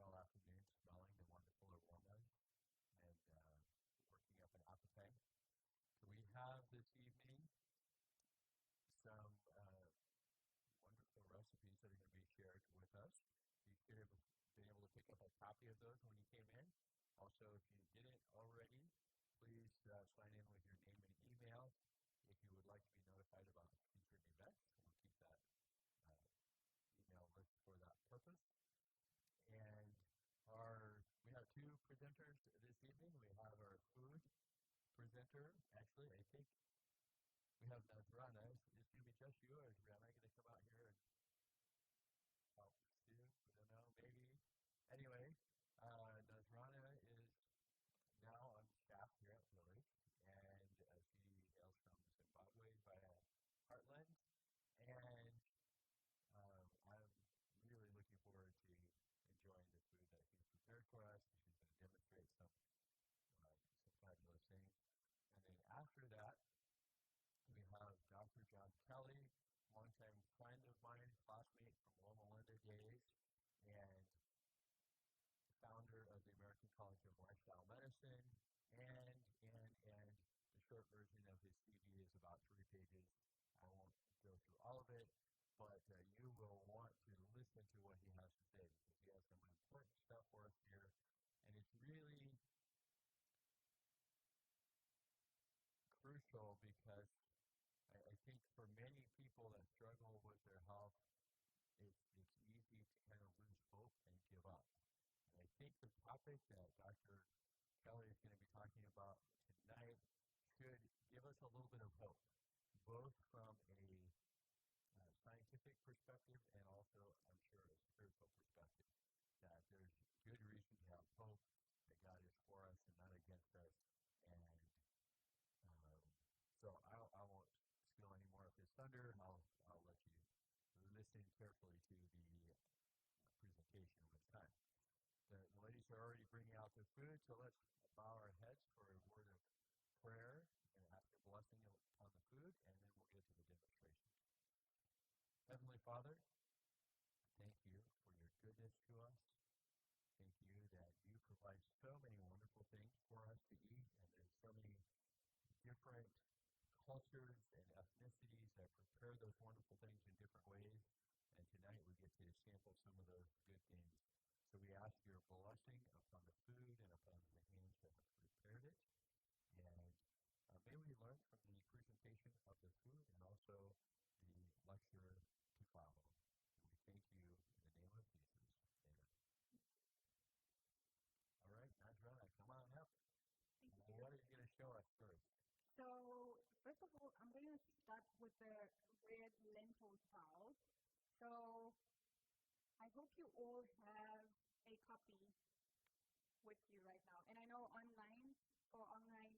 all afternoon smelling the wonderful aromas and working up an appetite. So we have this evening some wonderful recipes that are going to be shared with us. You could have been able to pick up a copy of those when you came in. Also, if you didn't already, please sign in with your name and email if you would like to be notified about future events. We'll keep that email list for that purpose. And we have two presenters this evening. We have our food presenter. Actually, I think we have Nazrana. Is it going to be just you, or is Rana going to come out here and help too? I don't know, maybe. Anyway, Nazrana is now on staff here at Village, and she hails from Zimbabwe via Heartland. And I'm really looking forward to enjoying the food that she's prepared for us. She's going to demonstrate some fabulous things. And then after that, we have Dr. John Kelly, longtime friend of mine, classmate from Loma Linda days, and founder of the American College of Lifestyle Medicine. And the short version of his CV is about 3 pages. I won't go through all of it, but you will want to listen to what he has to say because he has some important stuff for us here. And it's really crucial because I think for many people that struggle with their health, it's easy to kind of lose hope and give up. And I think the topic that Dr. Kelly is going to be talking about tonight should give us a little bit of hope, both from a scientific perspective and also, I'm sure, a spiritual perspective, that there's good reason to have hope that God is for us and not against us. And so I won't steal any more of his thunder, and I'll let you listen carefully to the presentation of his time. The ladies are already bringing out their food, so let's bow our heads for a word of prayer and ask a blessing on the food, and then we'll get to the demonstration. Heavenly Father, thank you for your goodness to us. Thank you that you provide so many wonderful things for us to eat, and there's so many different cultures and ethnicities that prepare those wonderful things in different ways. And tonight we get to sample some of those good things. So we ask your blessing upon the food and upon the hands that have prepared it. And may we learn from the presentation of the food and also the lecture to follow. And we thank you in the name of Jesus. Amen. All right, Nadra, come on up. Thank you. What are you going to show us first? So, first of all, I'm going to start with the red lentil daal. So, I hope you all have a copy with you right now. And I know for online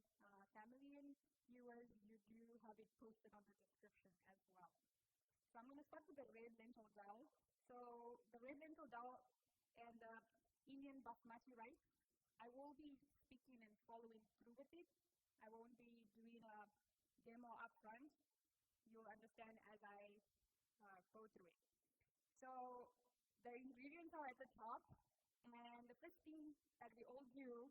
family and viewers, you do have it posted on the description as well. So, I'm going to start with the red lentil daal. So, the red lentil daal and the Indian basmati rice, I will be speaking and following through with it. I won't be doing a demo up front. You'll understand as I go through it. So the ingredients are at the top, and the first thing that we all do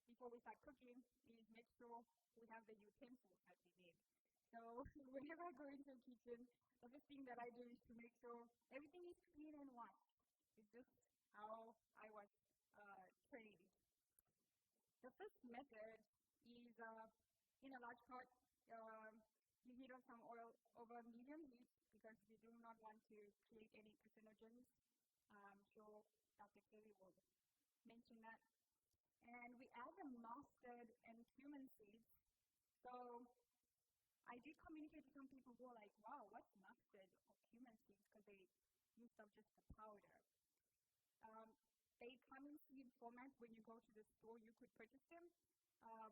before we start cooking is make sure we have the utensils that we need. So whenever I go into the kitchen, the first thing that I do is to make sure everything is clean and washed. It's just how I was trained. The first method is in a large pot, you heat on some oil over medium heat because you do not want to create any carcinogens. I'm sure Dr. Kelly will mention that. And we add the mustard and cumin seeds. So I did communicate to some people who are like, wow, what's mustard or cumin seeds? Because they used up just the powder. They come in seed format. When you go to the store, you could purchase them.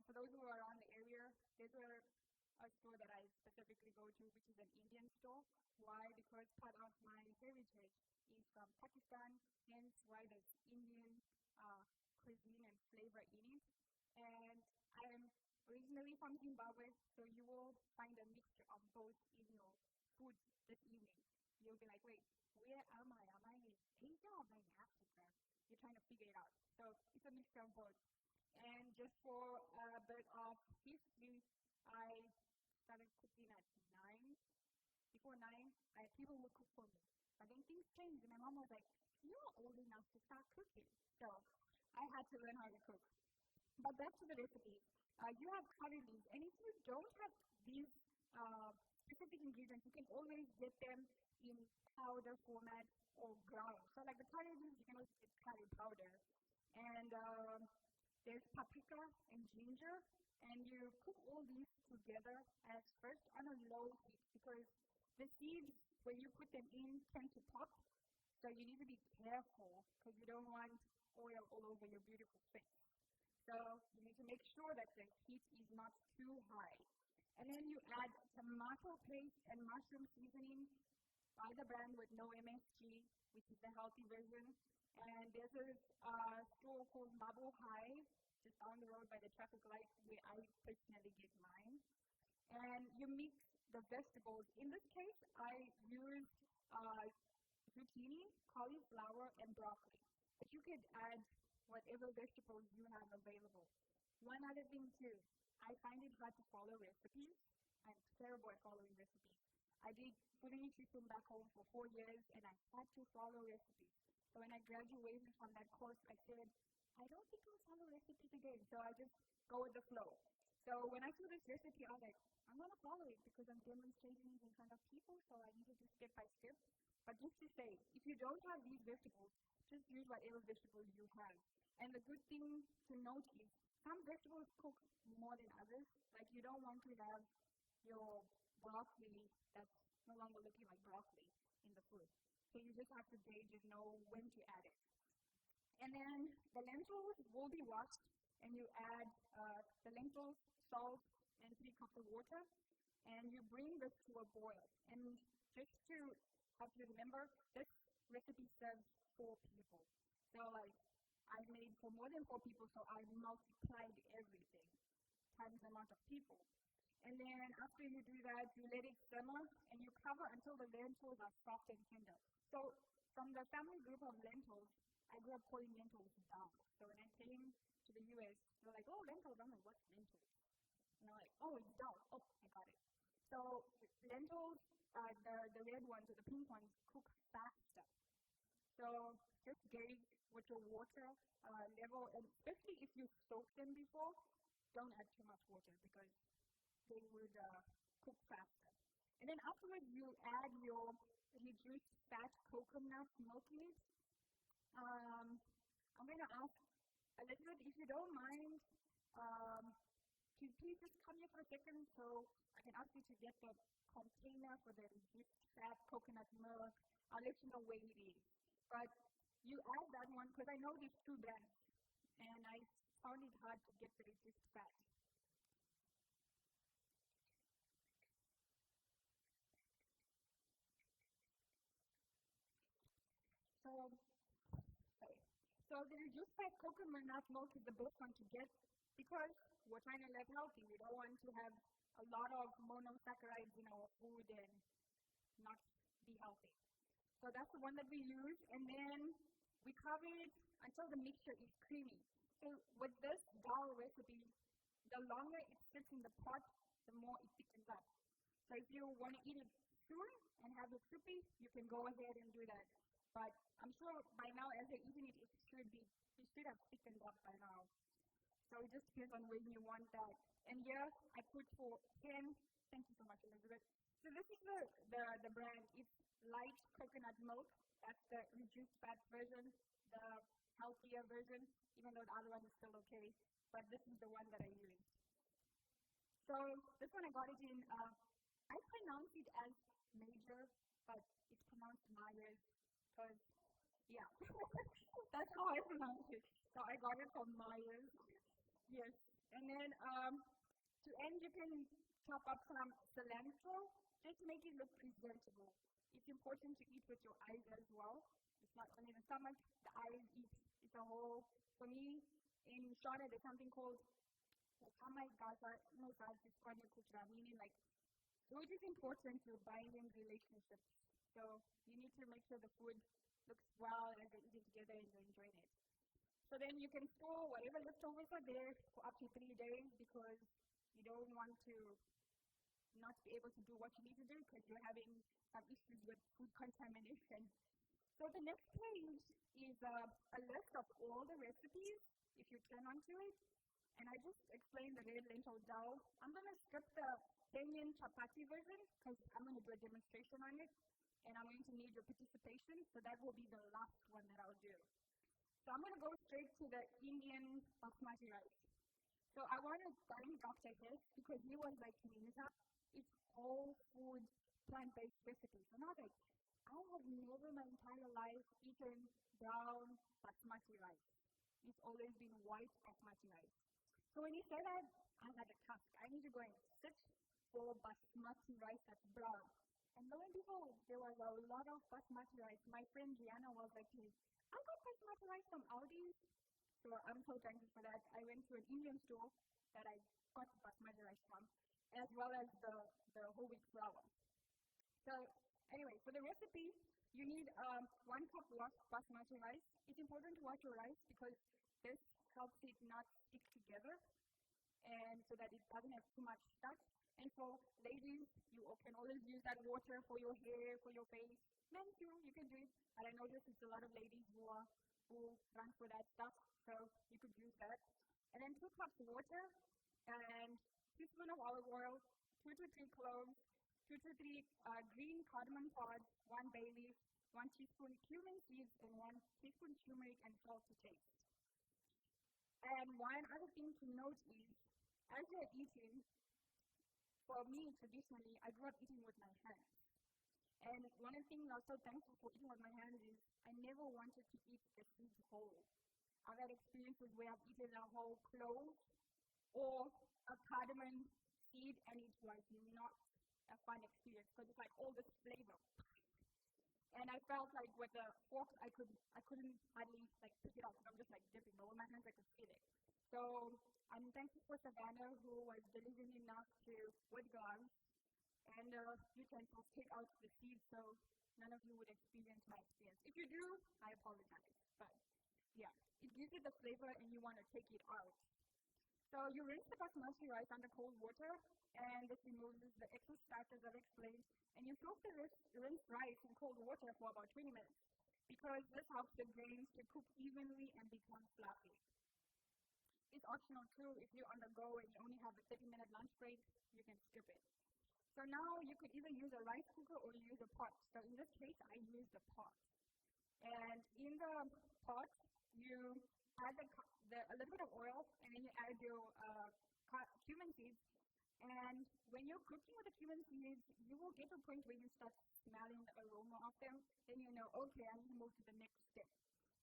For those who are around the area, there's a store that I specifically go to, which is an Indian store. Why? Because part of my heritage is from Pakistan, hence why there's Indian cuisine and flavor in it. And I'm originally from Zimbabwe, so you will find a mixture of both in your food this evening. You'll be like, wait, where am I? Am I in Asia or am I in Africa? you're trying to figure it out. So it's a mixture of both. And just for a bit of history, I started cooking at 9. Before 9, people would cook for me. But then things changed, and my mom was like, "You're old enough to start cooking." So I had to learn how to cook. But back to the recipe. You have curry leaves, and if you don't have these specific ingredients, you can always get them in powder format or ground. So like the curry leaves, you can also get curry powder. And there's paprika and ginger, and you cook all these together as first on a low heat because the seeds, when you put them in, tend to pop. So you need to be careful because you don't want oil all over your beautiful face. So you need to make sure that the heat is not too high. And then you add tomato paste and mushroom seasoning by the brand with no MSG, which is the healthy version. And there's a store called Mabo High, just down the road by the traffic light where I personally get mine. And you mix the vegetables. In this case, I used zucchini, cauliflower, and broccoli. But you could add whatever vegetables you have available. One other thing too, I find it hard to follow recipes. I'm terrible at following recipes. I did food and nutrition back home for 4 years, and I had to follow recipes. So when I graduated from that course, I said, I don't think I'll follow recipes again. So I just go with the flow. So when I saw this recipe, I was like, I'm going to follow it because I'm demonstrating it in front of people, so I need to do step by step. But just to say, if you don't have these vegetables, just use whatever vegetables you have. And the good thing to note is some vegetables cook more than others. Like you don't want to have your broccoli that's no longer looking like broccoli in the food. So you just have to gauge and know when to add it. And then the lentils will be washed, and you add the lentils, salt, and 3 cups of water, and you bring this to a boil. And just to have to remember, this recipe serves 4 people. So like I made for more than 4 people, so I multiplied everything times the amount of people. And then after you do that, you let it simmer and you cover until the lentils are soft and tender. So from the family group of lentils, I grew up calling lentils daal. So when I came to the US, they're like, oh, lentils. I'm like, what's lentils? And I'm like, oh, it's daal. Oh, I got it. So lentils, the red ones or the pink ones, cook faster. So just gauge with your water level, and especially if you soak them before, don't add too much water because they would cook faster. And then afterwards, you add your reduced fat coconut milk in it. I'm going to ask a little bit, if you don't mind, to please just come here for a second so I can ask you to get the container for the reduced fat coconut milk. I'll let you know where it is. But you add that one because I know there's 2 brands, and I found it hard to get the reduced fat. So the reduced fat coconut milk is the best one to get because we're trying to live healthy. We don't want to have a lot of monosaccharides in our food and not be healthy. So that's the one that we use, and then we cover it until the mixture is creamy. So with this dal recipe, the longer it sits in the pot, the more it thickens up. So if you want to eat it soon and have it soupy, you can go ahead and do that. But I'm sure by now, as you're eating it, it should have thickened up by now. So it just depends on when you want that. And here I put for 10. Thank you so much, Elizabeth. So this is the brand. It's light coconut milk. That's the reduced fat version, the healthier version, even though the other one is still okay. But this is the one that I use. So this one I got it in, I pronounce it as major, but it's pronounced Myers because, yeah, that's how I pronounce it. So I got it from Myers. Yes. And then to end, you can chop up some cilantro. Just make it look presentable. It's important to eat with your eyes as well. It's not only the stomach, the eyes eat. It's a whole. For me, in Shona, there's something called meaning like food is important to binding relationships. So you need to make sure the food looks well and they're eating together and they're enjoying it. So then you can store whatever leftovers are there for up to 3 days because you don't want to not be able to do what you need to do because you're having some issues with food contamination. So the next page is a list of all the recipes if you turn onto it. And I just explained the red lentil dal. I'm going to skip the Kenyan chapati version because I'm going to do a demonstration on it. And I'm going to need your participation. So that will be the last one that I'll do. So I'm going to go straight to the Indian basmati rice. So I want to thank Dr. Hess because he was like, Nisa, it's whole food plant-based recipe. So now like, I have never in my entire life eaten brown basmati rice. It's always been white basmati rice. So when he said that, I had a task. I need to go and search for basmati rice that's brown. And lo and behold, there was a lot of basmati rice. My friend Gianna was like, I got basmati rice from Aldi. So I'm so thankful for that. I went to an Indian store that I got basmati rice from, as well as the whole wheat flour. So anyway, for the recipe, you need 1 cup washed basmati rice. It's important to wash your rice because this helps it not stick together and so that it doesn't have too much starch. And for ladies, you can always use that water for your hair, for your face. Men too, you can do it. But I noticed it's a lot of ladies who run for that stuff, so you could use that. And then 2 cups water and teaspoon of olive oil, 2 to 3 cloves, 2 to 3 green cardamom pods, 1 bay leaf, 1 teaspoon cumin seeds, and 1 teaspoon turmeric and salt to taste. And one other thing to note is, as you're eating, for me, traditionally, I grew up eating with my hands. And one of the things I was so thankful for eating with my hands is I never wanted to eat the seeds whole. I've had experiences where I've eaten a whole clove or a cardamom seed, and it was not a fun experience because it's like all this flavor. And I felt like with the fork, I couldn't hardly like pick it up. I'm just like dipping, but with my hands I could feel it. So I'm thankful for Savannah who was diligent enough to, with gloves and utensils, take out the seeds so none of you would experience my experience. If you do, I apologize. But yeah, it gives you the flavor and you want to take it out. So you rinse the basmati rice under cold water, and this removes the excess starch as I've explained. And you soak the rinsed rice in cold water for about 20 minutes because this helps the grains to cook evenly and become fluffy. It's optional too. If you're on the go and you only have a 30-minute lunch break, you can skip it. So now you could either use a rice cooker or use a pot. So in this case, I used a pot. And in the pot, you add a little bit of oil, and then you add your cumin seeds. And when you're cooking with the cumin seeds, you will get to a point where you start smelling the aroma of them. Then you know, okay, I need to move to the next step.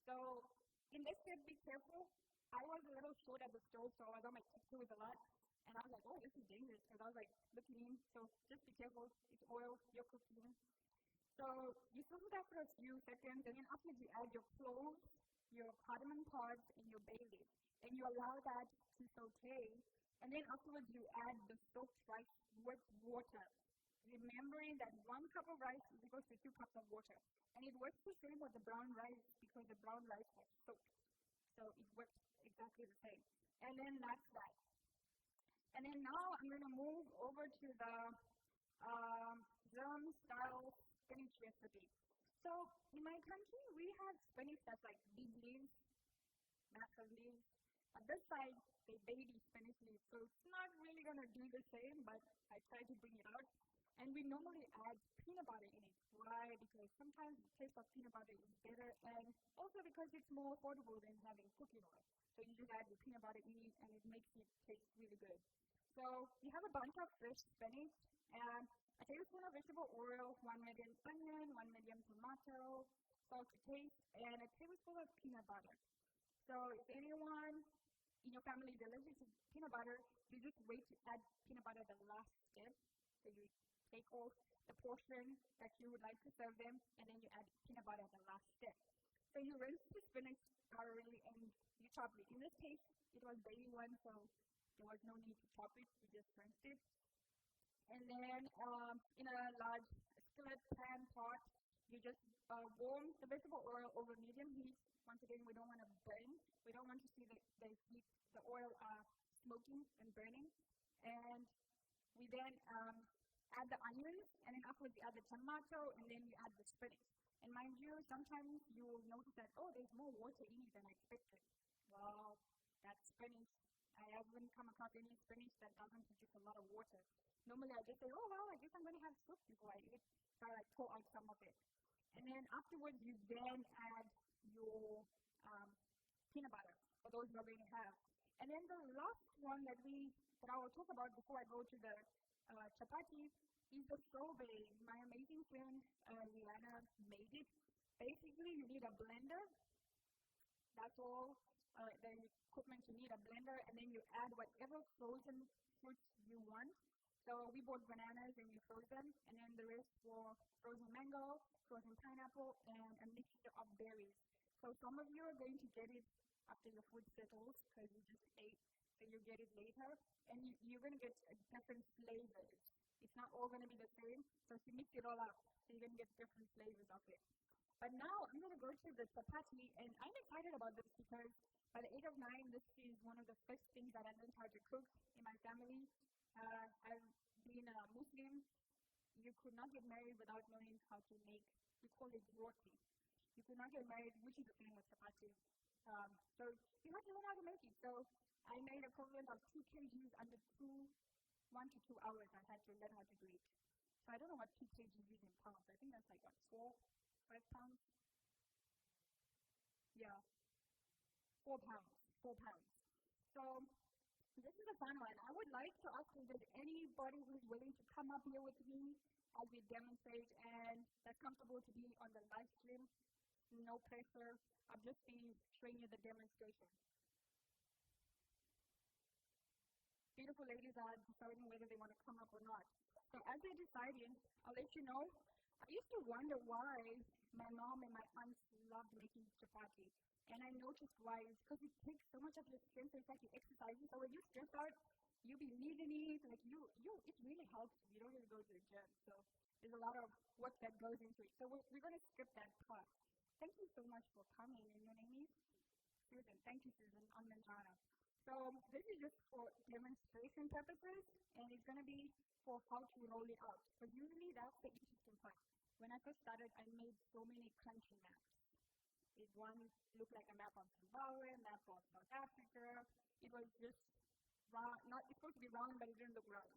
So in this step, be careful. I was a little short at the stove, so I was on my tiptoes a lot. And I was like, oh, this is dangerous, because I was like looking in. So just be careful. It's oil, you're cooking. So you stir that for a few seconds, and then afterwards you add your cloves, your cardamom pods, and your bay leaf. And you allow that to saute. And then afterwards you add the soaked rice with water. Remembering that 1 cup of rice is equal to 2 cups of water. And it works the same with the brown rice because the brown rice was soaked. So it works exactly the same. And then that's that. And then now I'm going to move over to the German-style spinach recipe. So in my country, we have spinach that's like big leaves, massive leaves. On this side, they baby spinach leaves. So it's not really going to do the same, but I try to bring it out. And we normally add peanut butter in it. Why? Because sometimes the taste of peanut butter is better, and also because it's more affordable than having cooking oil. So you just add the peanut butter in it, and it makes it taste really good. So you have a bunch of fresh spinach, and a tablespoon of vegetable oil, 1 medium onion, 1 medium tomato, salt to taste, and a tablespoon of peanut butter. So if anyone in your family is allergic to peanut butter, you just wait to add peanut butter at the last step. So you take off the portion that you would like to serve them, and then you add peanut butter at the last step. So you rinse the spinach thoroughly and you chop it. In this case, it was baby one, so there was no need to chop it. We just rinsed it. And then in a large skillet pan pot, You just warm the vegetable oil over medium heat. Once again, we don't want to burn. We don't want to see the heat, the oil smoking and burning. And we then add the onions, and then afterwards you add the tomato, and then you add the spinach. And mind you, sometimes you will notice that, oh, there's more water in it than I expected. Well, that's spinach. I haven't come across any spinach that doesn't produce a lot of water. Normally I just say, oh, well, I guess I'm going to have soup before I eat. So I pour out some of it. And then afterwards, you then add your peanut butter, for those who are going to have. And then the last one that I will talk about before I go to the chapati is the sorbet. My amazing friend Rihanna made it. Basically, you need a blender. That's all the equipment you need, a blender, and then you add whatever frozen fruits you want. So we bought bananas and we froze them, and then the rest were frozen mango, frozen pineapple, and a mixture of berries. So some of you are going to get it after your food settles because you just ate, so you get it later, and you're going to get different flavors. It's not all going to be the same, so if you mix it all up, so you're going to get different flavors of it. But now I'm going to go to the chapati, and I'm excited about this because by the age of 9, this is one of the first things that I learned how to cook in my family. I've been a Muslim. You could not get married without knowing how to make, we call it roti. You could not get married, which is the same with chapati. So you have to learn how to make it. So I made a equivalent of 2 kgs under 1 to 2 hours. I had to learn how to do it. So I don't know what 2 kgs is in pounds. I think that's like what, 5 pounds? Yeah, 4 pounds. 4 pounds. So this is a fun one. I would like to ask if there's anybody who's willing to come up here with me as we demonstrate and that's comfortable to be on the live stream. No pressure. I'll just be showing you the demonstration. Beautiful ladies are deciding whether they want to come up or not. So as they're deciding, I'll let you know. I used to wonder why my mom and my aunts loved making chapati. And I noticed why. It's because it takes so much of your strength. It's like you're exercising. So when you stress out, you be kneading it. Like it really helps you. You don't really go to the gym. So there's a lot of work that goes into it. So we're going to skip that part. Thank you so much for coming. And your name is? Susan. Thank you, Susan. I'm Manjana. So this is just for demonstration purposes, and it's going to be for how to roll it out. So usually that's the interesting part. When I first started, I made so many country maps. It one looked like a map of Zimbabwe, a map of South Africa. It was just round, not it's supposed to be round, but it didn't look round.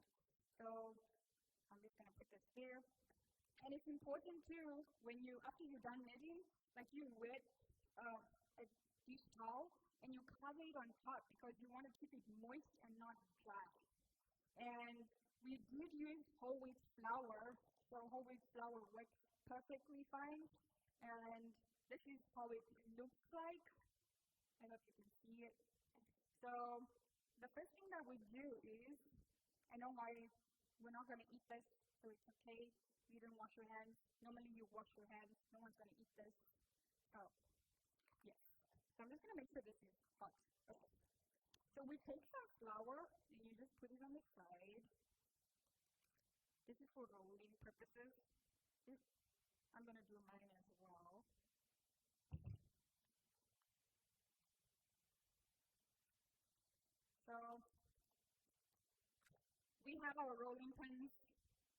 So I'm just going to put this here. And it's important too, when after you're done knitting, like you wet a dish towel and you cover it on top because you want to keep it moist and not dry. And we did use whole wheat flour, so whole wheat flour works perfectly fine. And this is how it looks like. I don't know if you can see it. So the first thing that we do is, I know we're not going to eat this, so it's okay. You didn't wash your hands. Normally you wash your hands. No one's going to eat this. So, yes. So I'm just going to make sure this is hot. Okay. So we take some flour and you just put it on the side. This is for rolling purposes. I'm going to do mine as well. So we have our rolling pins,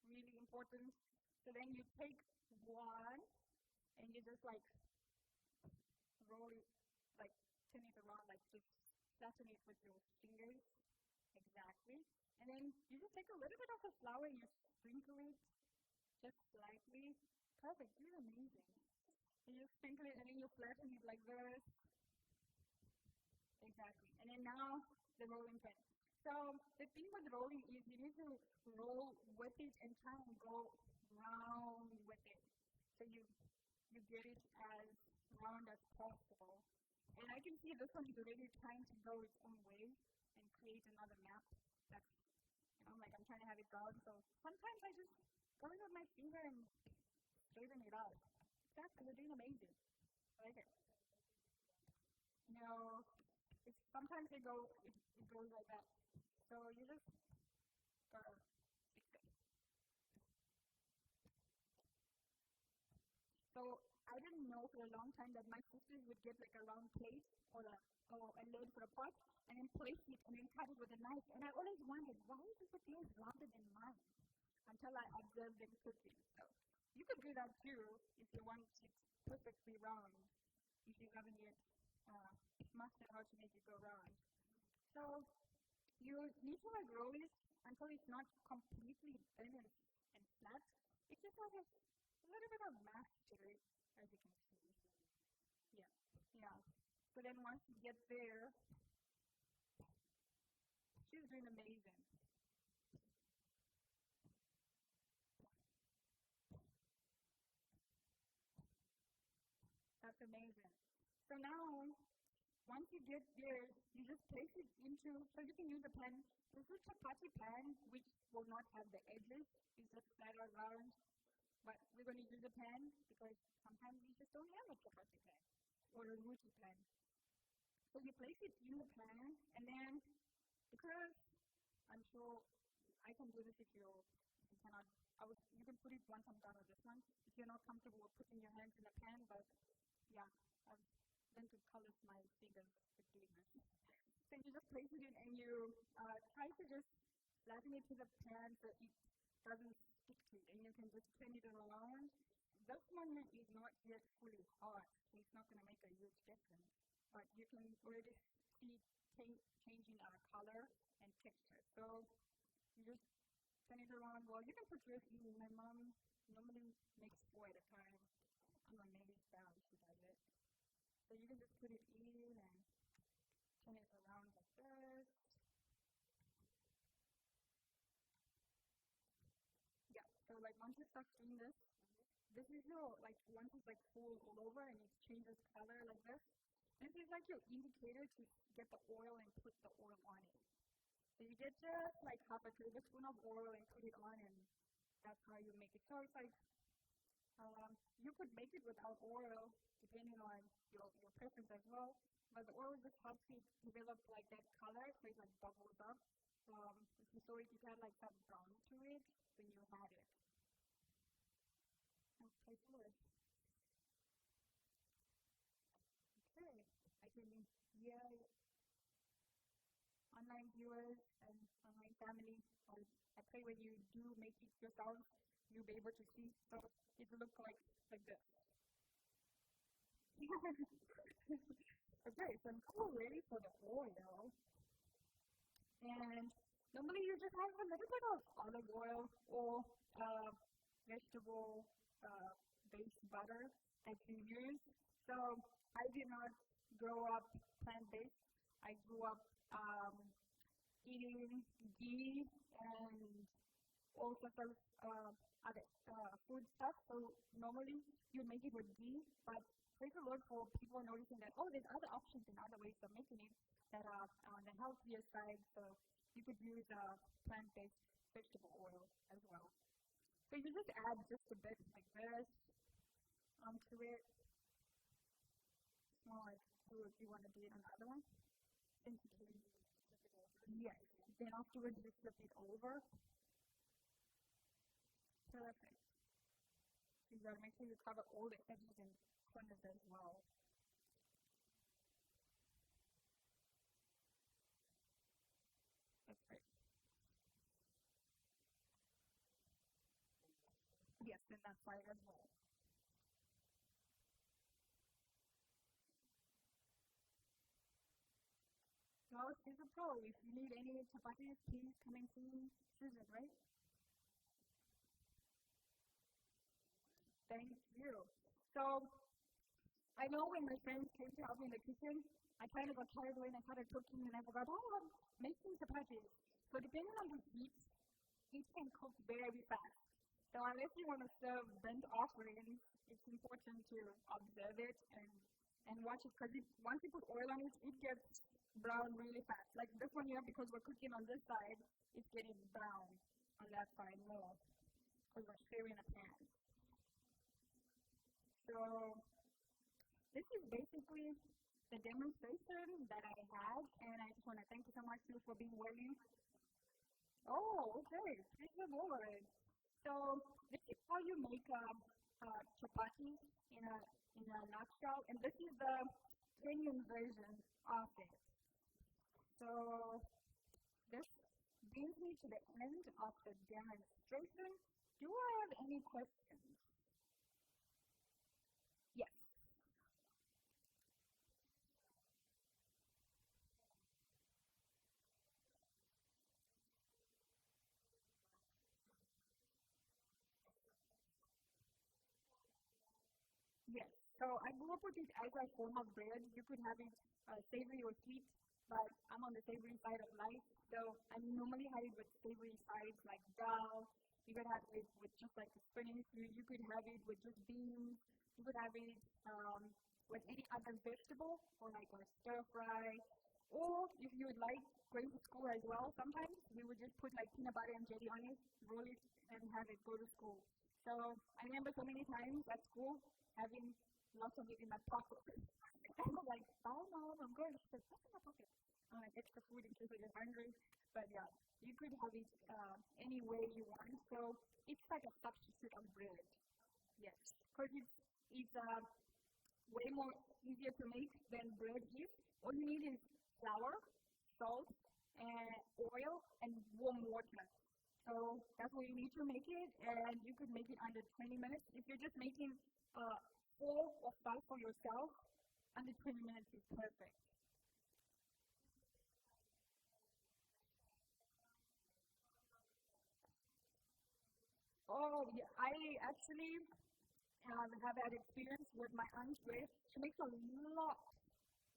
really important. So then you take one and you just like roll it, like turn it around, like just flatten it with your fingers. Exactly. And then you just take a little bit of the flour and you sprinkle it just slightly. Perfect. This is amazing. And you sprinkle it and then you flatten it like this. Exactly. And then now the rolling pin. So the thing with rolling is you need to roll with it and try and go round with it. So you get it as round as possible. And I can see this one is already trying to go its own way and create another map. That's, I'm trying to have it down. So sometimes I just go in with my finger and straighten it out. That's doing amazing. I like it. No, sometimes it goes like that. So you just fix it. know for a long time that my sisters would get like a round plate or a lid for a pot and then place it and then cut it with a knife. And I always wondered, why is the place rounded than mine? Until I observed them cooking. So you could do that too if you want it perfectly round, if you haven't yet mastered how to make it go round. So you need to like roll it until it's not completely thin and flat. It just has a little bit of mass to it, as you can see. Yeah, yeah. So then once you get there, she's doing amazing. That's amazing. So now, once you get there, you just place it into, so you can use a pan. This is a chapati pan, which will not have the edges. It's just flat or round. But we're going to use a pan because sometimes we just don't have a chapati pan or a roti pan. So you place it in the pan, and then because I'm sure I can do this if you cannot. You can put it one on top of this one if you're not comfortable with putting your hands in the pan. But yeah, I've learned to color my fingers with doing this. So you just place it in, and you try to just flatten it to the pan so it doesn't stick to it, and you can just turn it around. This one is not yet fully hot, so it's not going to make a huge difference. But you can already see changing our color and texture. So you just turn it around. Well, you can put yours in. My mom normally makes 4 at a time. I'm a maybe style, she does it. So you can just put it in and turn it around like this. Yeah, so like once you start doing this, this is your, like once it's like full all over and it changes color like this is like your indicator to get the oil and put the oil on it. So you get just like half a tablespoon of oil and put it on, and that's how you make it. So it's like you could make it without oil depending on your preference as well. But the oil just helps it develop like that color, so it like bubbles up. If you saw it, you had like some brown to it when you had it. Okay, good. Okay, I can hear online viewers and online family, or I pray when you do make it yourself, you'll be able to see. So it looks like this. Okay, so I'm all ready for the oil. And normally you just have a little bit of olive oil or vegetable based butter that you use. So I did not grow up plant-based. I grew up eating ghee and all sorts of other food stuff. So normally you make it with ghee, but praise the Lord for people noticing that, oh, there's other options and other ways of making it that are on the healthier side. So you could use plant-based vegetable oil as well. So you just add just a bit like this onto it. Small like two if you want to do it on the other one. Yes. Then afterwards you flip it over. Perfect. You gotta make sure you cover all the edges and corners as well. That's right. Yes, and that's right as well. Well, she's a pro. If you need any chapatis, please come and see Susan, right? Thank you. So I know when my friends came to help me in the kitchen, I kind of got carried away and I started cooking and I forgot, oh, I'm making chapatis. So depending on the heat, it can cook very fast. So unless you want to serve burnt offerings, it's important to observe it and watch it because once you put oil on it, it gets brown really fast. Like this one here, because we're cooking on this side, it's getting brown on that side more because we're stirring a pan. So this is basically the demonstration that I had, and I just want to thank you so much too for being willing. Oh, okay. Praise the Lord. So this is how you make chapati in a nutshell, and this is the Kenyan version of it. So this brings me to the end of the demonstration. Do I have any questions? Yes. Yes. So I grew up with it as a form of bread. You could have it savory or sweet, but I'm on the savory side of life. So I normally have it with savory sides like dal. You could have it with just like spinach. You could have it with just beans. You could have it with any other vegetable or like a stir fry. Or if you would like going to school as well, sometimes we would just put like peanut butter and jelly on it, roll it, and have it go to school. So I remember so many times at school having lots of it in my pocket. I was like, oh mom, I'm going to put this in my pocket. Extra food in case you're hungry. But yeah, you could have it any way you want. So it's like a substitute of bread. Yes, because it's way more easier to make than bread is. All you need is flour, salt, and oil, and warm water. So that's what you need to make it, and you could make it under 20 minutes. If you're just making 4 or 5 for yourself, under 20 minutes is perfect. Oh, yeah, I actually have had experience with my aunt where she makes a lot,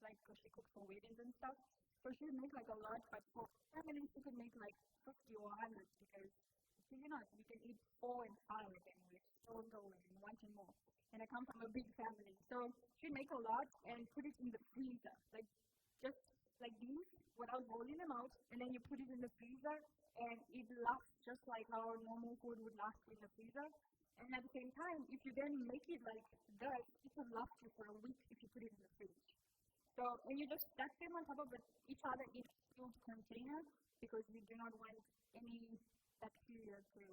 like 'cause she cooks for weddings and stuff. So she would make like a lot, but for families she could make like 50 or 100 because you know you can eat 4 and 5 and we're still going and wanting more. And I come from a big family, so she'd make a lot and put it in the freezer, like just like these without rolling them out, and then you put it in the freezer, and it lasts just like how normal food would last in the freezer. And at the same time, if you then make it like that, it will last you for a week if you put it in the fridge. So when you just stack them on top of each other in a sealed container, because you do not want any bacteria to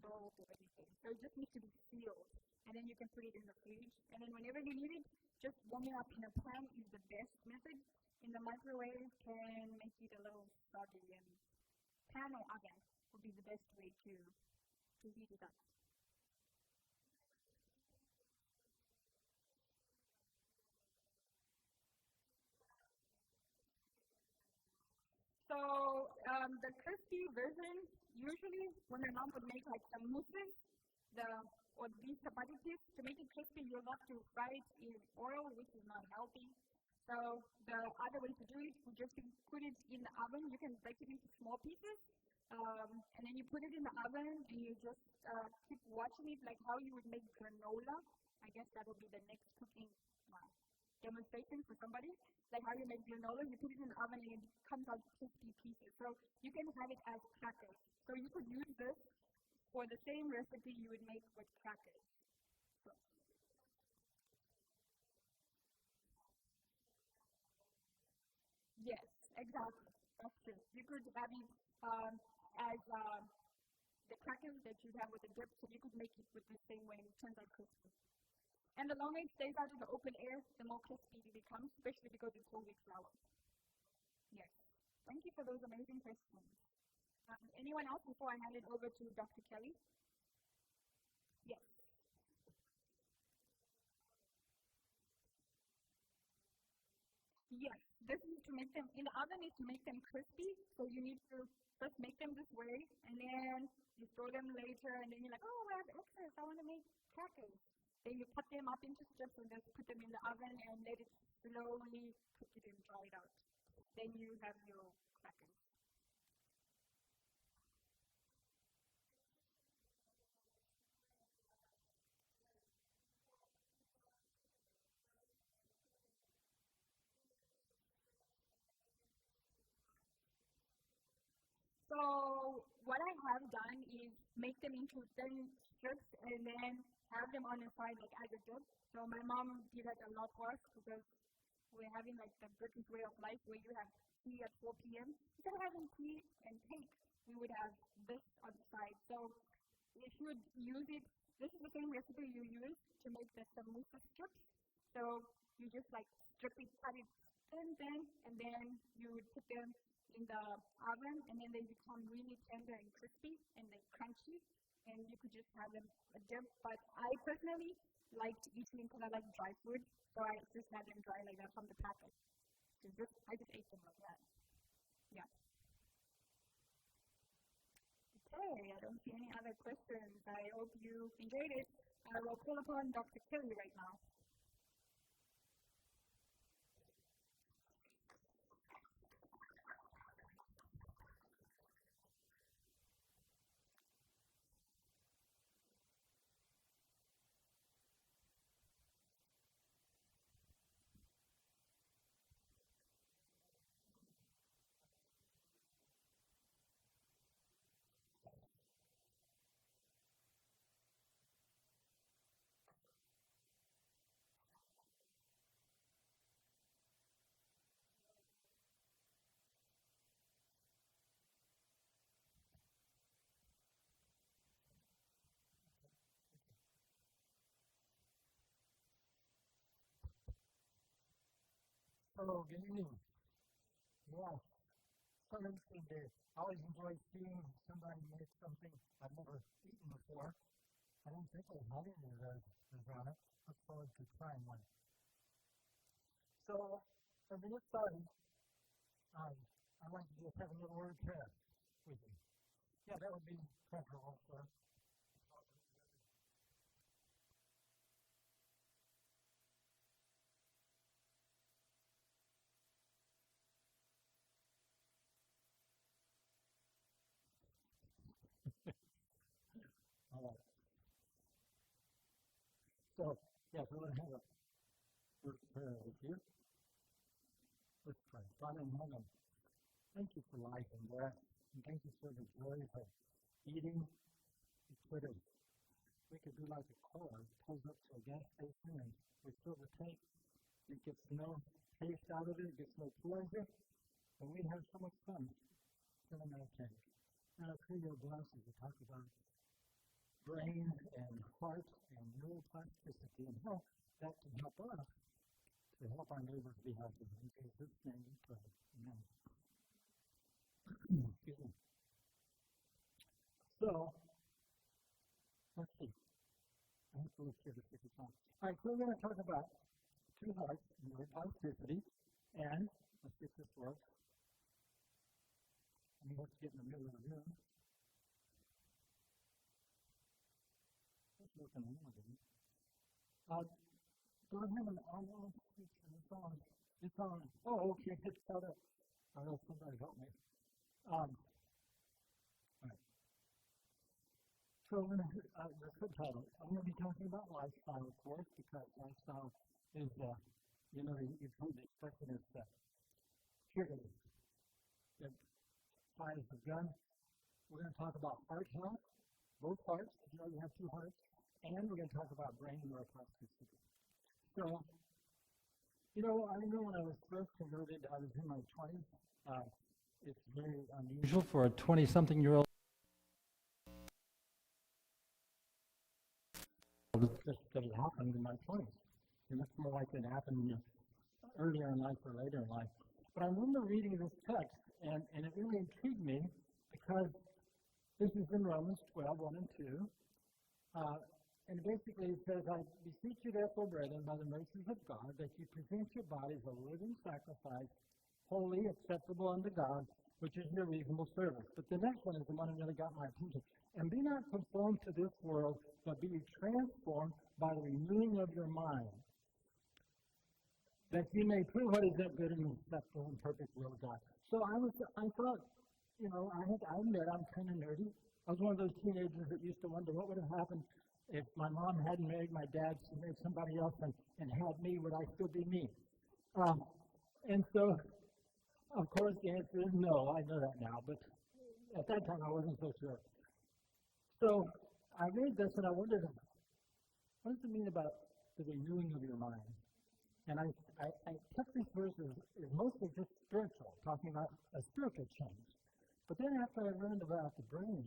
grow or anything. So it just needs to be sealed. And then you can put it in the fridge. And then whenever you need it, just warm it up in a pan is the best method. In the microwave can make it a little soggy, and pan or oven would be the best way to heat it up. So the crispy version, usually when my mom would make like the muffin, the or these chapati chips, to make it crispy, you'll have to fry it in oil, which is not healthy. So the other way to do it would just be put it in the oven. You can break it into small pieces, and then you put it in the oven, and you just keep watching it like how you would make granola. I guess that would be the next cooking uh, demonstration for somebody. Like how you make granola, you put it in the oven and it comes out crispy pieces. So you can have it as crackers. So you could use this for the same recipe you would make with crackers. So, yes, exactly. That's true. You could have it as the crackers that you have with the dip, so you could make it with the same way and it turns out crispy. And the longer it stays out in the open air, the more crispy it becomes, especially because it's whole wheat flour. Yes. Thank you for those amazing questions. Anyone else before I hand it over to Dr. Kelly? Yes. Yes. This is to make them in the oven is to make them crispy. So you need to first make them this way, and then you throw them later, and then you're like, oh, I have excess. I want to make crackers. Then you cut them up into strips and just put them in the oven and let it slowly cook it and dry it out. Then you have your crackers. So what I have done is make them into thin strips and then have them on the side like as a dip. So my mom did that a lot for us because we're having like the British way of life where you have tea at 4 p.m. Instead of having tea and cake, we would have this on the side. So you should use it this is the same recipe you use to make the samosa strips. So you just like strip it, cut it thin, and then you would put them in the oven, and then they become really tender and crispy and then crunchy, and you could just have them dip. But I personally like to eat them because I like dry food, so I just had them dry like that from the packet. I just ate them like that. Yeah. Okay, I don't see any other questions. I hope you enjoyed it. I will call upon Dr. Kelly right now. Hello, good evening. Yeah, so interesting to always enjoy seeing somebody make something I've never eaten before. I don't think I've had any of those on it. Look forward to trying one. So, as we get started, I'd like to just have a little word of prayer with you. Yeah, that would be preferable, sir. All right. So, yes, we're going to have a word of prayer with you. Let's pray. Father in heaven, thank you for life and breath, and thank you for the joys of eating. We could do like a car, pulls up to a gas station, and we fill the tank. It gets no taste out of it, it gets no pleasure, and we have so much fun filling our tank. And I pray your blessings. We talk about brain and heart and neuroplasticity and how that can help us to help our neighbors be healthy. In Jesus' name we pray. Amen. Excuse me. So, let's see. I have to look here to see the time. All right, so we're going to talk about two hearts, neuroplasticity, and let's see if this works. I'm going to get in the middle of the room. It's working a little bit. Do I have an on? It's on. It's on. Oh, okay. It's cut up. I know somebody help me. All right. So the subtitle, I'm going to be talking about lifestyle, of course, because lifestyle is, you've heard the expression is sugar that fires the gun. We're going to talk about heart health, both hearts, you have two hearts, and we're going to talk about brain neuroplasticity. So, I remember when I was first converted, I was in my 20s. It's very unusual for a 20-something-year-old. That it happened in my 20s. It's much more likely to happen earlier in life or later in life. But I remember reading this text, and it really intrigued me because this is in Romans 12, 1 and 2. And basically it says, I beseech you therefore, brethren, by the mercies of God, that you present your bodies a living sacrifice, holy, acceptable unto God, which is your reasonable service. But the next one is the one that really got my attention. And be not conformed to this world, but be transformed by the renewing of your mind, that you may prove what is that good and acceptable and perfect will of God. So I thought, I admit I'm kind of nerdy. I was one of those teenagers that used to wonder what would have happened if my mom hadn't married my dad, she married somebody else and had me, would I still be me? And so, of course, the answer is no. I know that now, but at that time I wasn't so sure. So I read this and I wondered, what does it mean about the renewing of your mind? And I kept these verses is mostly just spiritual, talking about a spiritual change. But then after I learned about the brain,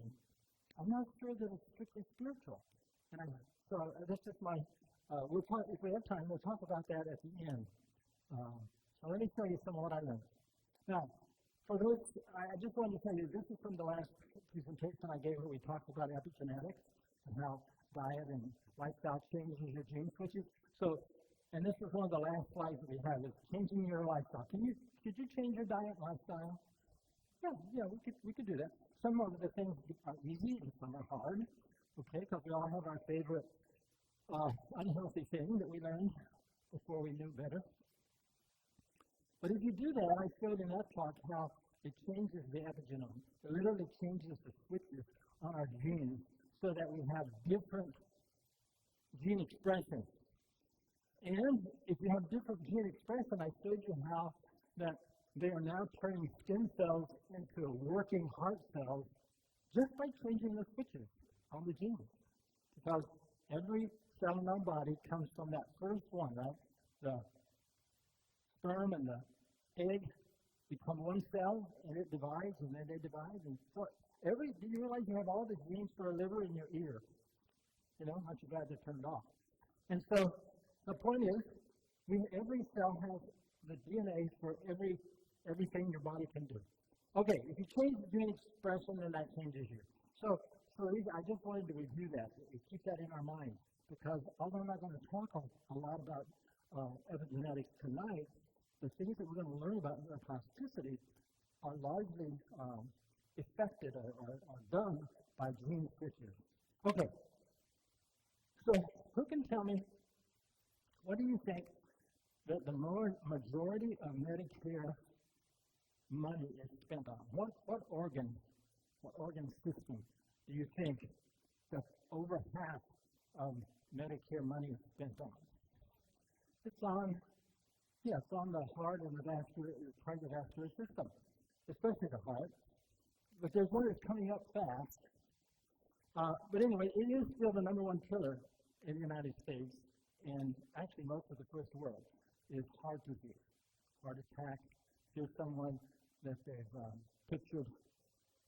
I'm not sure that it's strictly spiritual. And I my, if we have time, we'll talk about that at the end. So let me tell you some of what I learned. Now, for those, I just wanted to tell you, this is from the last presentation I gave where we talked about epigenetics and how diet and lifestyle changes your gene switches. So, and this is one of the last slides that we have, is changing your lifestyle. Could you change your diet and lifestyle? Yeah, we could do that. Some of the things are easy and some are hard, okay, because we all have our favorite unhealthy thing that we learned before we knew better. But if you do that, I showed in that talk how it changes the epigenome. It literally changes the switches on our genes so that we have different gene expression. And if you have different gene expression, I showed you how that they are now turning stem cells into working heart cells just by changing the switches on the genes. Because every cell in our body comes from that first one, right? The sperm and the egg become one cell, and it divides, and then they divide. And so do you realize you have all the genes for a liver in your ear? You know, aren't you glad they turned off? And so the point is, every cell has the DNA for everything your body can do. Okay, if you change the gene expression, then that changes you. So I just wanted to review that. We keep that in our mind, because although I'm not going to talk a lot about epigenetics tonight, the things that we're going to learn about neuroplasticity are largely affected or done by gene switches. Okay, so who can tell me, what do you think that the majority of Medicare money is spent on? What organ system do you think that over half of Medicare money is spent on? It's on the heart and the cardiovascular system, especially the heart. But there's one that's coming up fast. But anyway, it is still the number one killer in the United States, and actually most of the first world, is heart disease, heart attack. Here's someone that they've pictured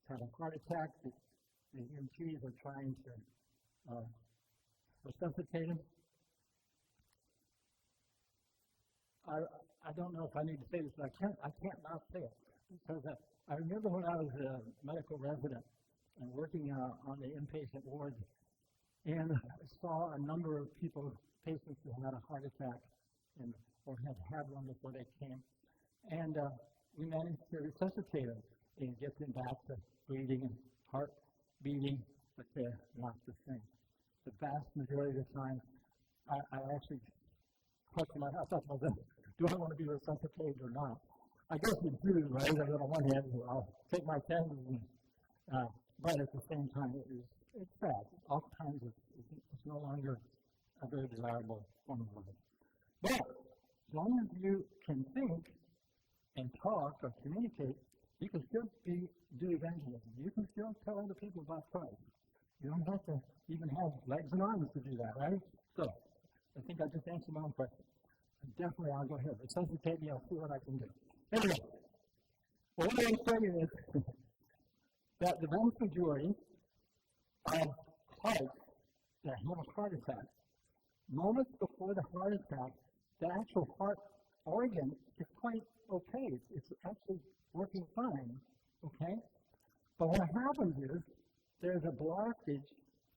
had a heart attack. The EMTs are trying to resuscitate him. I don't know if I need to say this, but I can't not say it. Because I remember when I was a medical resident and working on the inpatient ward, and saw a number of patients who had a heart attack or had had one before they came. And we managed to resuscitate them and get them back to breathing and heart beating, but they're not the same. The vast majority of the time, I actually questioned myself, do I want to be resuscitated or not? I guess you do, right? On one hand, I'll take my chances, but at the same time, it's bad. Oftentimes, it's no longer a very desirable form of life. But as long as you can think and talk or communicate, you can still do evangelism. You can still tell other people about Christ. You don't have to even have legs and arms to do that, right? So, I think I just answered my own question. Definitely, I'll go ahead. Resuscitate me, I'll see what I can do. Anyway, what I'm going to tell you is that the vast majority of hearts that have a heart attack, moments before the heart attack, the actual heart organ is quite okay. It's actually working fine, okay? But what happens is there's a blockage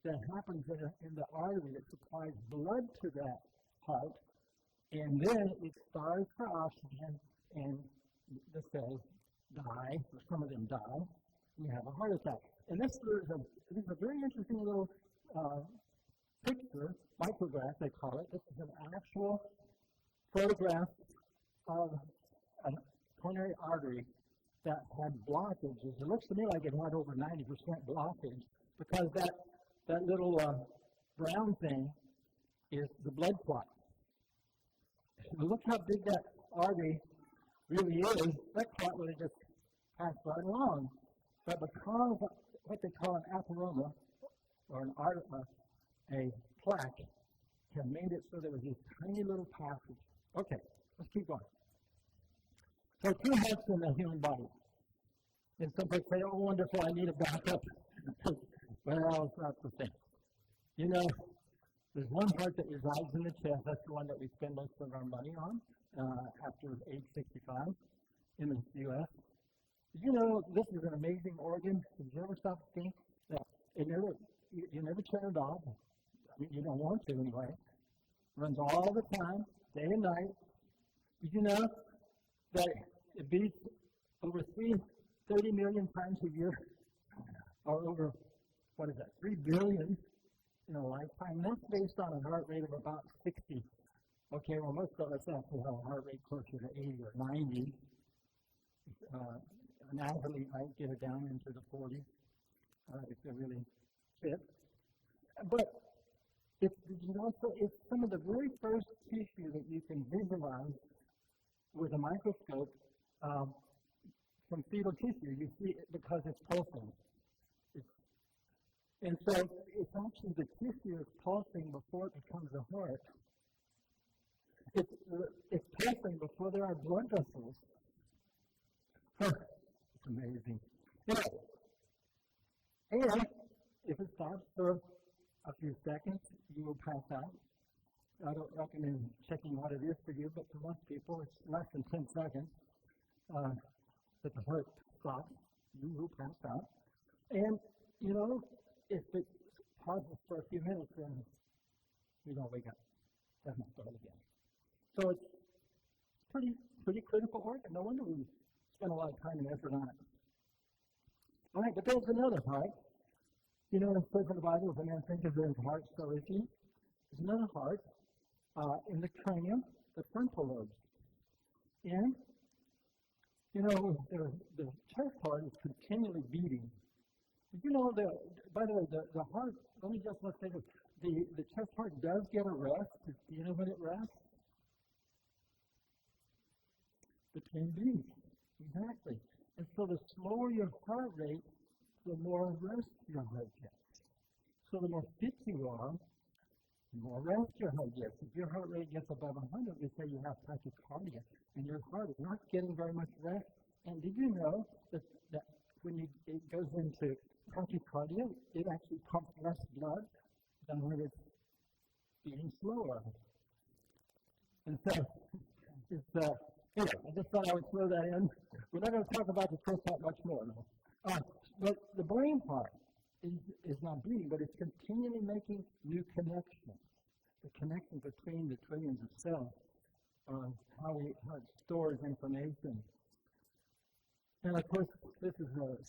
that happens in the artery that supplies blood to that heart, and then it starves for oxygen, and the cells die, or some of them die, and you have a heart attack. And this is a very interesting little picture, micrograph they call it. This is an actual photograph of a coronary artery that had blockages. It looks to me like it had over 90% blockage, because that little brown thing is the blood clot. Look how big that artery really is. That clot would have just passed right along. But because of what they call an atheroma, or a plaque, have made it so there was this tiny little passage. Okay, let's keep going. So 2 hearts in the human body. And some people say, oh, wonderful, I need a backup. Well, it's not the thing. You know, There's one heart that resides in the chest. That's the one that we spend most of our money on after age 65 in the U.S. Did you know this is an amazing organ? Did you ever stop to think that you never turn it off? I mean, you don't want to anyway. It runs all the time, day and night. Did you know that it beats over 30 million times a year, or over, 3 billion in a lifetime? And that's based on a heart rate of about 60. Okay, well, most of us actually have a heart rate closer to 80 or 90. An athlete might get it down into the 40s if they're really fit. But it's some of the very first tissue that you can visualize with a microscope from fetal tissue. You see it because it's pulsing. And so it's actually the tissue is pulsing before it becomes a heart. It's pulsing before there are blood vessels. It's amazing. And if it stops for a few seconds, you will pass out. I don't recommend checking what it is for you, but for most people, it's less than 10 seconds that the heart stops. You will pass out. And, if it pauses for a few minutes, then you don't wake up. Doesn't start again. So it's pretty critical organ. No wonder we spend a lot of time and effort on it. All right, but there's another heart. It says in the Bible, if a man thinketh in his heart, so is he. There's another heart in the cranium, the frontal lobes. And, the chest part is continually beating. By the way, the heart, let's say this, the chest part does get a rest. Do you know when it rests? Between beats. Exactly. And so the slower your heart rate, the more rest your heart gets. So the more fit you are, the more rest your heart gets. If your heart rate gets above 100, we say you have tachycardia, and your heart is not getting very much rest. And did you know that when it goes into tachycardia, it actually pumps less blood than when it's beating slower? And so, anyway, I just thought I would throw that in. We're not going to talk about the first part much more, though. But the brain part is not beating, but it's continually making new connections. The connection between the trillions of cells, how it stores information. And of course, this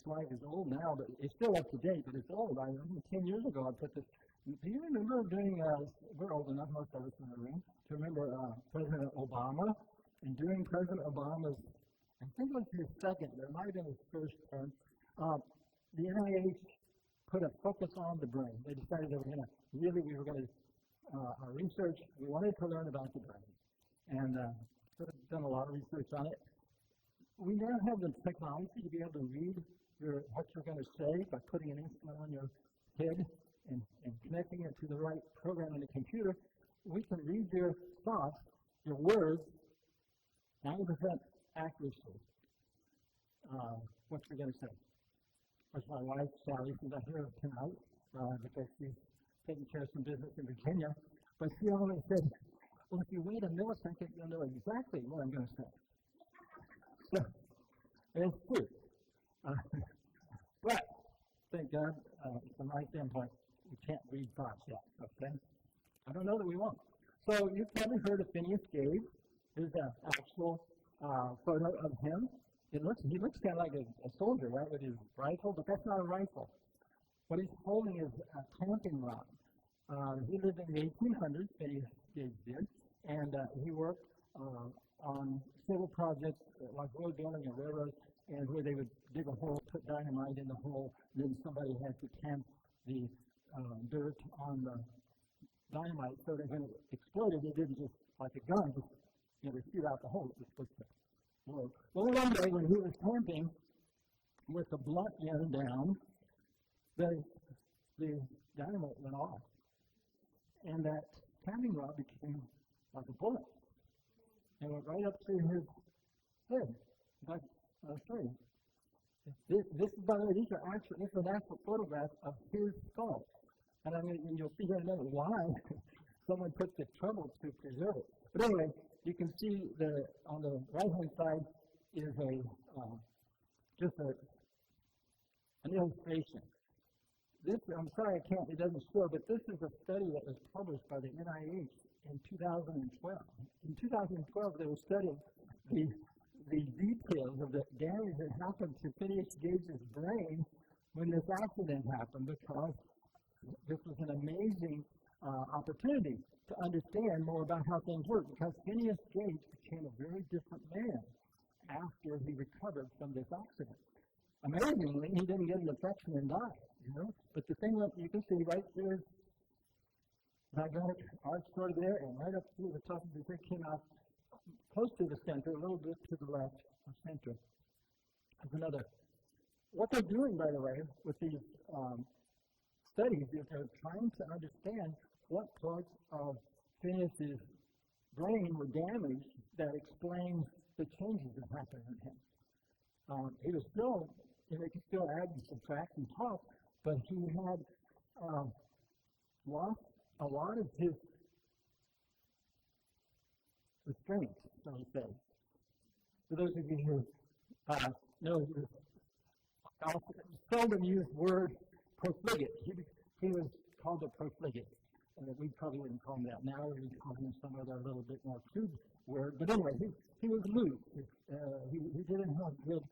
slide is old now, but it's still up to date, but it's old. 10 years ago I put this. Do you remember we're old enough, most of us in the room, to remember President Obama? And during President Obama's, I think it was his second, but it might have been his first term, the NIH put a focus on the brain. They decided that we were going to, our research, we wanted to learn about the brain. And done a lot of research on it. We now have the technology to be able to read what you're going to say by putting an instrument on your head and connecting it to the right program in the computer. We can read your thoughts, your words, 90% accuracy, what you're going to say. Of course, my wife, Sally, she's not here tonight because she's taking care of some business in Virginia. But she always said, well, if you wait a millisecond, you'll know exactly what I'm going to say. So, it's true. But, thank God, from my standpoint, we can't read thoughts yet, okay? I don't know that we won't. So, you've probably heard of Phineas Gage. There's an actual photo of him. He looks kind of like a soldier, right, with his rifle, but that's not a rifle. What he's holding is a camping rod. He lived in the 1800s, Phineas Gage did, and he worked on civil projects like road building and railroads, and where they would dig a hole, put dynamite in the hole, then somebody had to tamp the dirt on the dynamite so that when it exploded, it didn't just, like a gun, just shoot out the hole. It was supposed to blow. Well, one day when he was tamping with the blunt end down, the dynamite went off, and that tamping rod became like a bullet. And went right up through his head. Like I was saying. This is, by the way, this is an actual photograph of his skull. And you'll see here in a minute why someone took the trouble to preserve it. But anyway, you can see on the right-hand side is just an illustration. This, I'm sorry it doesn't show, but this is a study that was published by the NIH in 2012. In 2012, they were studying the details of the damage that happened to Phineas Gage's brain when this accident happened, because this was an amazing opportunity to understand more about how things work, because Phineas Gage became a very different man after he recovered from this accident. Amazingly, he didn't get an infection and die, But the thing that you can see right there, diagonal arch sort of there, and right up through the top of the thing came out close to the center, a little bit to the left of center. There's another. What they're doing, by the way, with these studies is they're trying to understand what parts of Phineas's brain were damaged that explains the changes that happened in him. He was still, he could still add and subtract and talk, but he had lost a lot of his restraint, so to say. For those of you who know the seldom used word profligate, he was called a profligate. We probably wouldn't call him that now. We would call him some other little bit more crude word. But anyway, he was loose. He didn't have good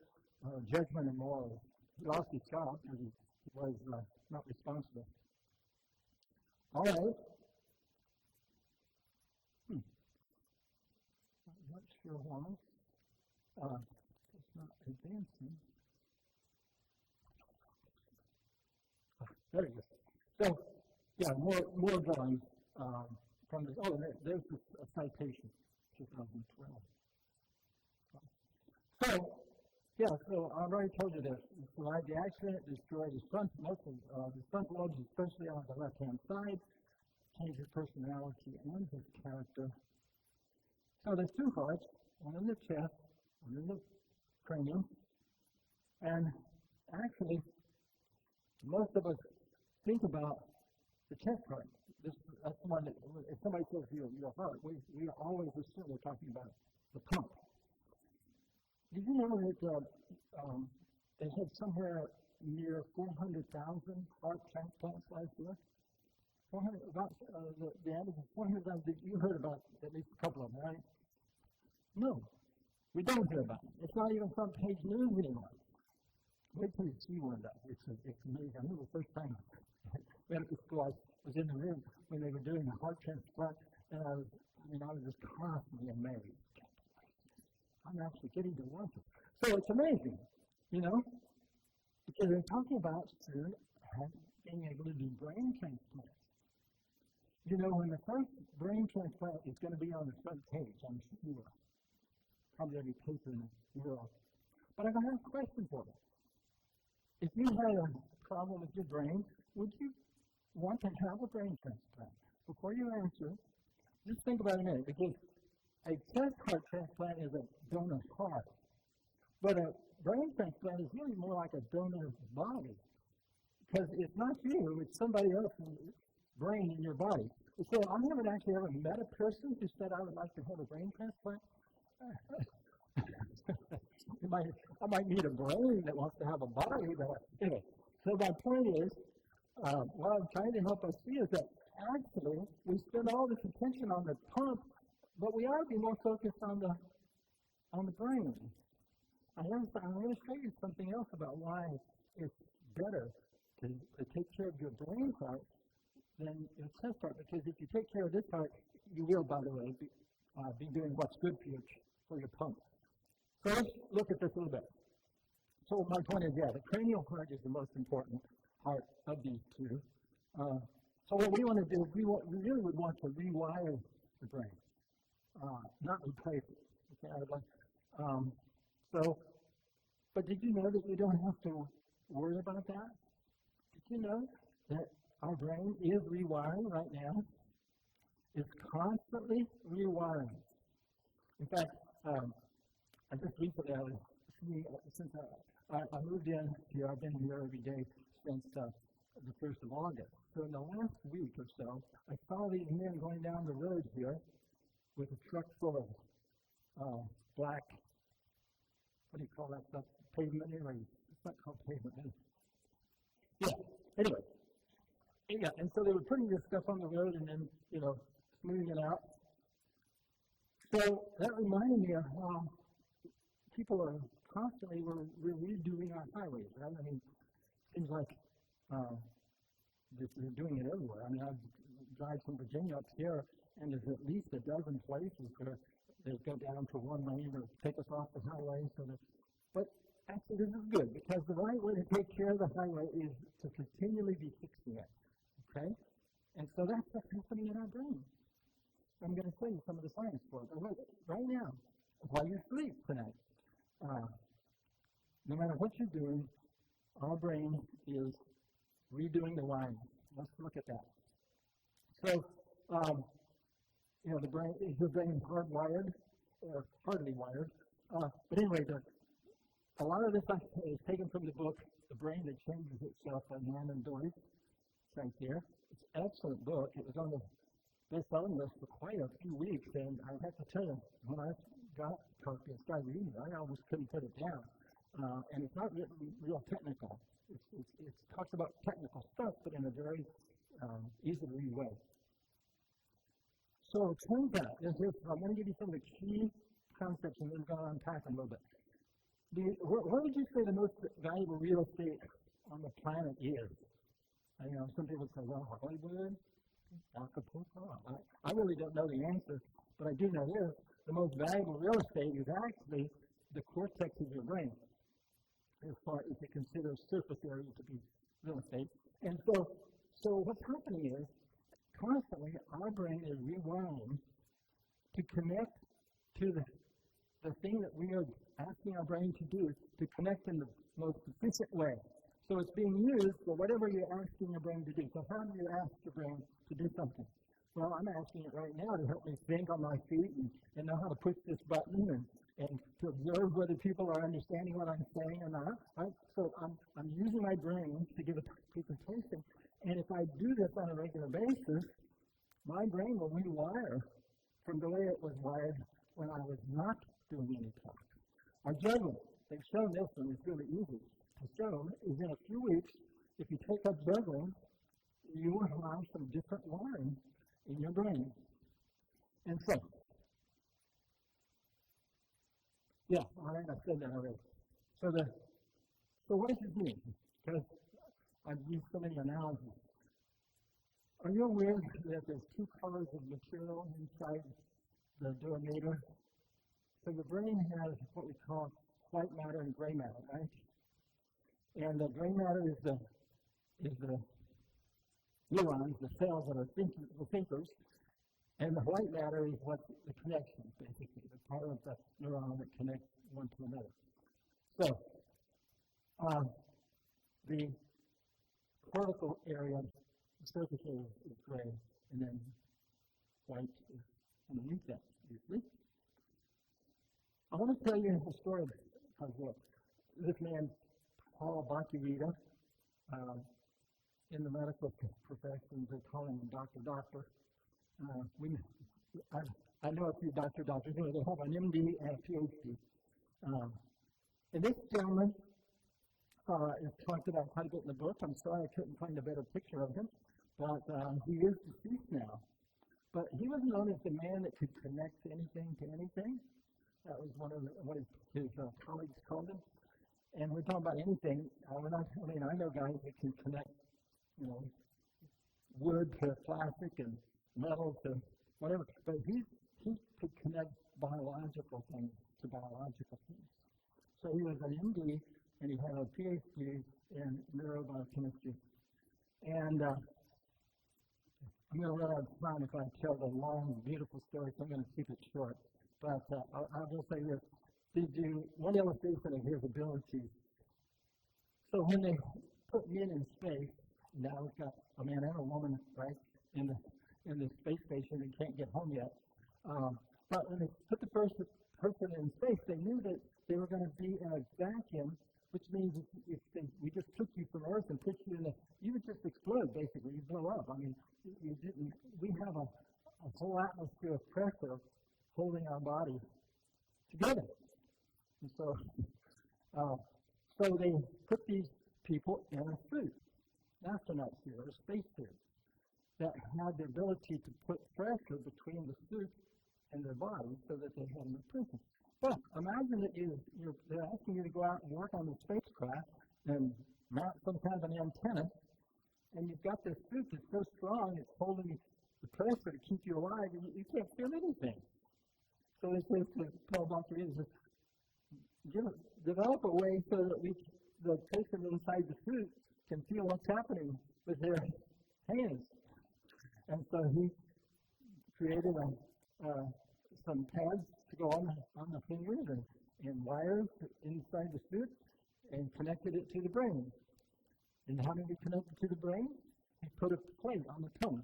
judgment and morals. He lost his job because he was not responsible. All right. I'm not sure why. It's not advancing. There it is. So, yeah, more drawings from this. Oh, there's a citation, 2012. So, yeah, so I already told you this. The accident destroyed his front lobes, especially on the left-hand side, changed his personality and his character. So there's two hearts, one in the chest, one in the cranium, and actually, most of us think about the chest part. That's the one that, if somebody says your heart, we always assume we're talking about the pump. Did you know that they had somewhere near 400,000 heart transplants last year? 400, about the average of 400,000. You heard about at least a couple of them, right? No, we don't hear about them. It's not even front page news anymore. Wait till you see one of them. It's amazing. I remember the first time medical school, I was in the room when they were doing a heart transplant, and I was just constantly amazed. I'm actually getting to watch it. So it's amazing, because they're talking about soon being able to do brain transplants. When the first brain transplant is going to be on the front page, I'm sure. Probably every paper in the world. But I have a question for you. If you had a problem with your brain, would you want to have a brain transplant? Before you answer, just think about it a minute, because a chest heart transplant is a donor heart, but a brain transplant is really more like a donor body, because it's not you, it's somebody else's brain in your body. So I haven't actually ever met a person who said I would like to have a brain transplant. I might need a brain that wants to have a body, but anyway. So my point is, what I'm trying to help us see is that actually we spend all this attention on the pump, but we ought to be more focused on the brain. I'm going to show you something else about why it's better to take care of your brain part than your chest part. Because if you take care of this part, you will, by the way, be doing what's good for your pump. So let's look at this a little bit. So my point is, the cranial part is the most important part of these two. So what we want to do is we really would want to rewire the brain, not replace it. Okay, I would like. But did you know that you don't have to worry about that? Did you know that our brain is rewiring right now? It's constantly rewiring. In fact, I just recently, since I moved in here, I've been here every day since the 1st of August. So in the last week or so, I saw these men going down the road here with a truck full of black, what do you call that stuff? Pavement? Anyway, it's not called pavement. Yeah, anyway. Yeah, and so they were putting this stuff on the road and then, smoothing it out. So that reminded me of how people are constantly, we're redoing our highways, right? I mean, things like they're doing it everywhere. I mean, I drive from Virginia up here, and there's at least a dozen places where they go down to one lane or take us off the highway. But actually, this is good, because the right way to take care of the highway is to continually be fixing it, okay? And so that's what's happening in our brain. I'm going to show you some of the science for it. Right now, while you sleep tonight, no matter what you're doing, our brain is redoing the wiring. Let's look at that. So, the brain, your brain is hardwired, or hardly wired. But anyway, a lot of this is taken from the book, The Brain That Changes Itself by Nan and Doris. It's right there. It's an excellent book. It was on the best-selling list for quite a few weeks, and I have to tell you, when I got a copy and started reading it, I almost couldn't put it down. And it's not written real technical. It talks about technical stuff, but in a very easy-to-read way. So it turns out, I'm going to give you some of the key concepts, and then we're going to unpack them a little bit. What would you say the most valuable real estate on the planet is? Some people say, well, Hollywood, Acapulco. I really don't know the answer, but I do know this. The most valuable real estate is actually the cortex of your brain, as far as you consider surface area to be real estate. And so what's happening is, constantly, our brain is rewiring to connect to the thing that we are asking our brain to do, to connect in the most efficient way. So it's being used for whatever you're asking your brain to do. So how do you ask your brain to do something? Well, I'm asking it right now to help me think on my feet and know how to push this button and to observe whether people are understanding what I'm saying or not. Right? So I'm using my brain to give a presentation. And if I do this on a regular basis, my brain will rewire from the way it was wired when I was not doing any talk. Our judgment, they've shown this one, it's really easy to show, is in a few weeks, if you take up juggling, you will have some different wiring in your brain. And so, all right, I said that already. So what does this mean? Because I've used so many analogies. Are you aware that there's two colors of material inside the durameter? So the brain has what we call white matter and gray matter, right? And the gray matter is the neurons, the cells that are the thinkers, and the white matter is what the connections, basically, the part of the neuron that connects one to another. So, the cortical area, the surface area is gray, and then white is underneath that, usually. I want to tell you a story of this man, Paul Bakirita, in the medical profession, they call him Doctor. I know a few doctors. They have an MD and a PhD. And this gentleman is talked about quite a bit in the book. I'm sorry I couldn't find a better picture of him, but he is deceased now. But he was known as the man that could connect anything to anything. That was what his colleagues called him. And we're talking about anything. I know guys that can connect, wood to plastic and metal to whatever. But he could connect biological things to biological things. So he was an MD, and he had a PhD in neurobiochemistry. And I'm going to run out of time if I tell the long, beautiful story, so I'm going to keep it short. But I'll just say this. One illustration of his abilities. So when they put men in space, now we've got a man and a woman, right, in the space station and can't get home yet. But when they put the person in space, they knew that they were going to be in a vacuum, which means if we just took you from Earth and put you you would just we have a whole atmosphere of pressure holding our body together. And so they put these people in a suit, astronaut suit or a space suit, that had the ability to put pressure between the suit and their body so that they had nutrition. Well, imagine that they're asking you to go out and work on the spacecraft and mount some kind of an antenna, and you've got this suit that's so strong, it's holding the pressure to keep you alive, and you can't feel anything. So they say to Paul Bunker, develop a way so that the person inside the suit can feel what's happening with their hands. And so he created some pads to go on the fingers and wires inside the suit and connected it to the brain. And how did he connect it to the brain? He put a plate on the tongue,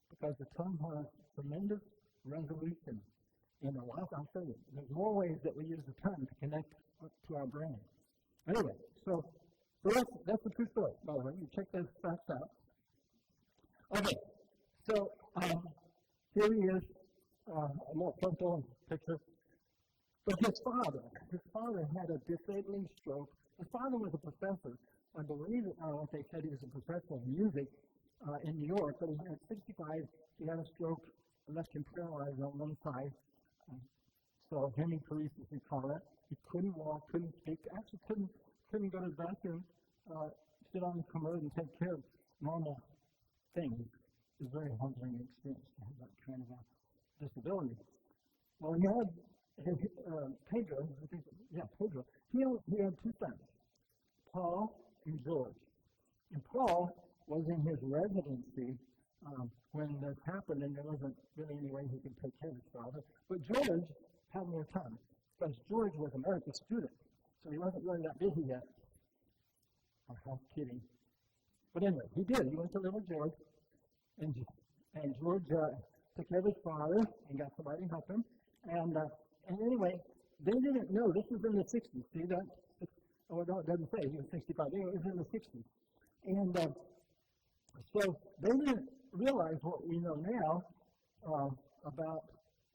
because the tongue has tremendous resolution. I'll show you. There's more ways that we use the tongue to connect to our brain. Anyway, so that's the true story, by the way. You check those facts out. Okay, so here he is, a more frontal picture. But his father had a disabling stroke. His father was a professor. I believe what they said, he was a professor of music in New York, but at 65, he had a stroke, left him paralyzed on one side. So hemiparesis, we call it. He couldn't walk, couldn't speak, actually couldn't go to the bathroom, sit on the commode and take care of normal things. It was a very humbling experience to have that kind of a disability. Well, he had Pedro, Pedro. He had two sons, Paul and George. And Paul was in his residency when this happened, and there wasn't really any way he could take care of his father. But George had more time, because George was a medical student, so he wasn't really that busy yet. I'm kidding. But anyway, he did. He went to live with George, and George took care of his father and got somebody to help him. And anyway, they didn't know. This was in the 60s. See that? Oh, no, it doesn't say he was 65. Anyway, it was in the 60s. And so they didn't realize what we know now about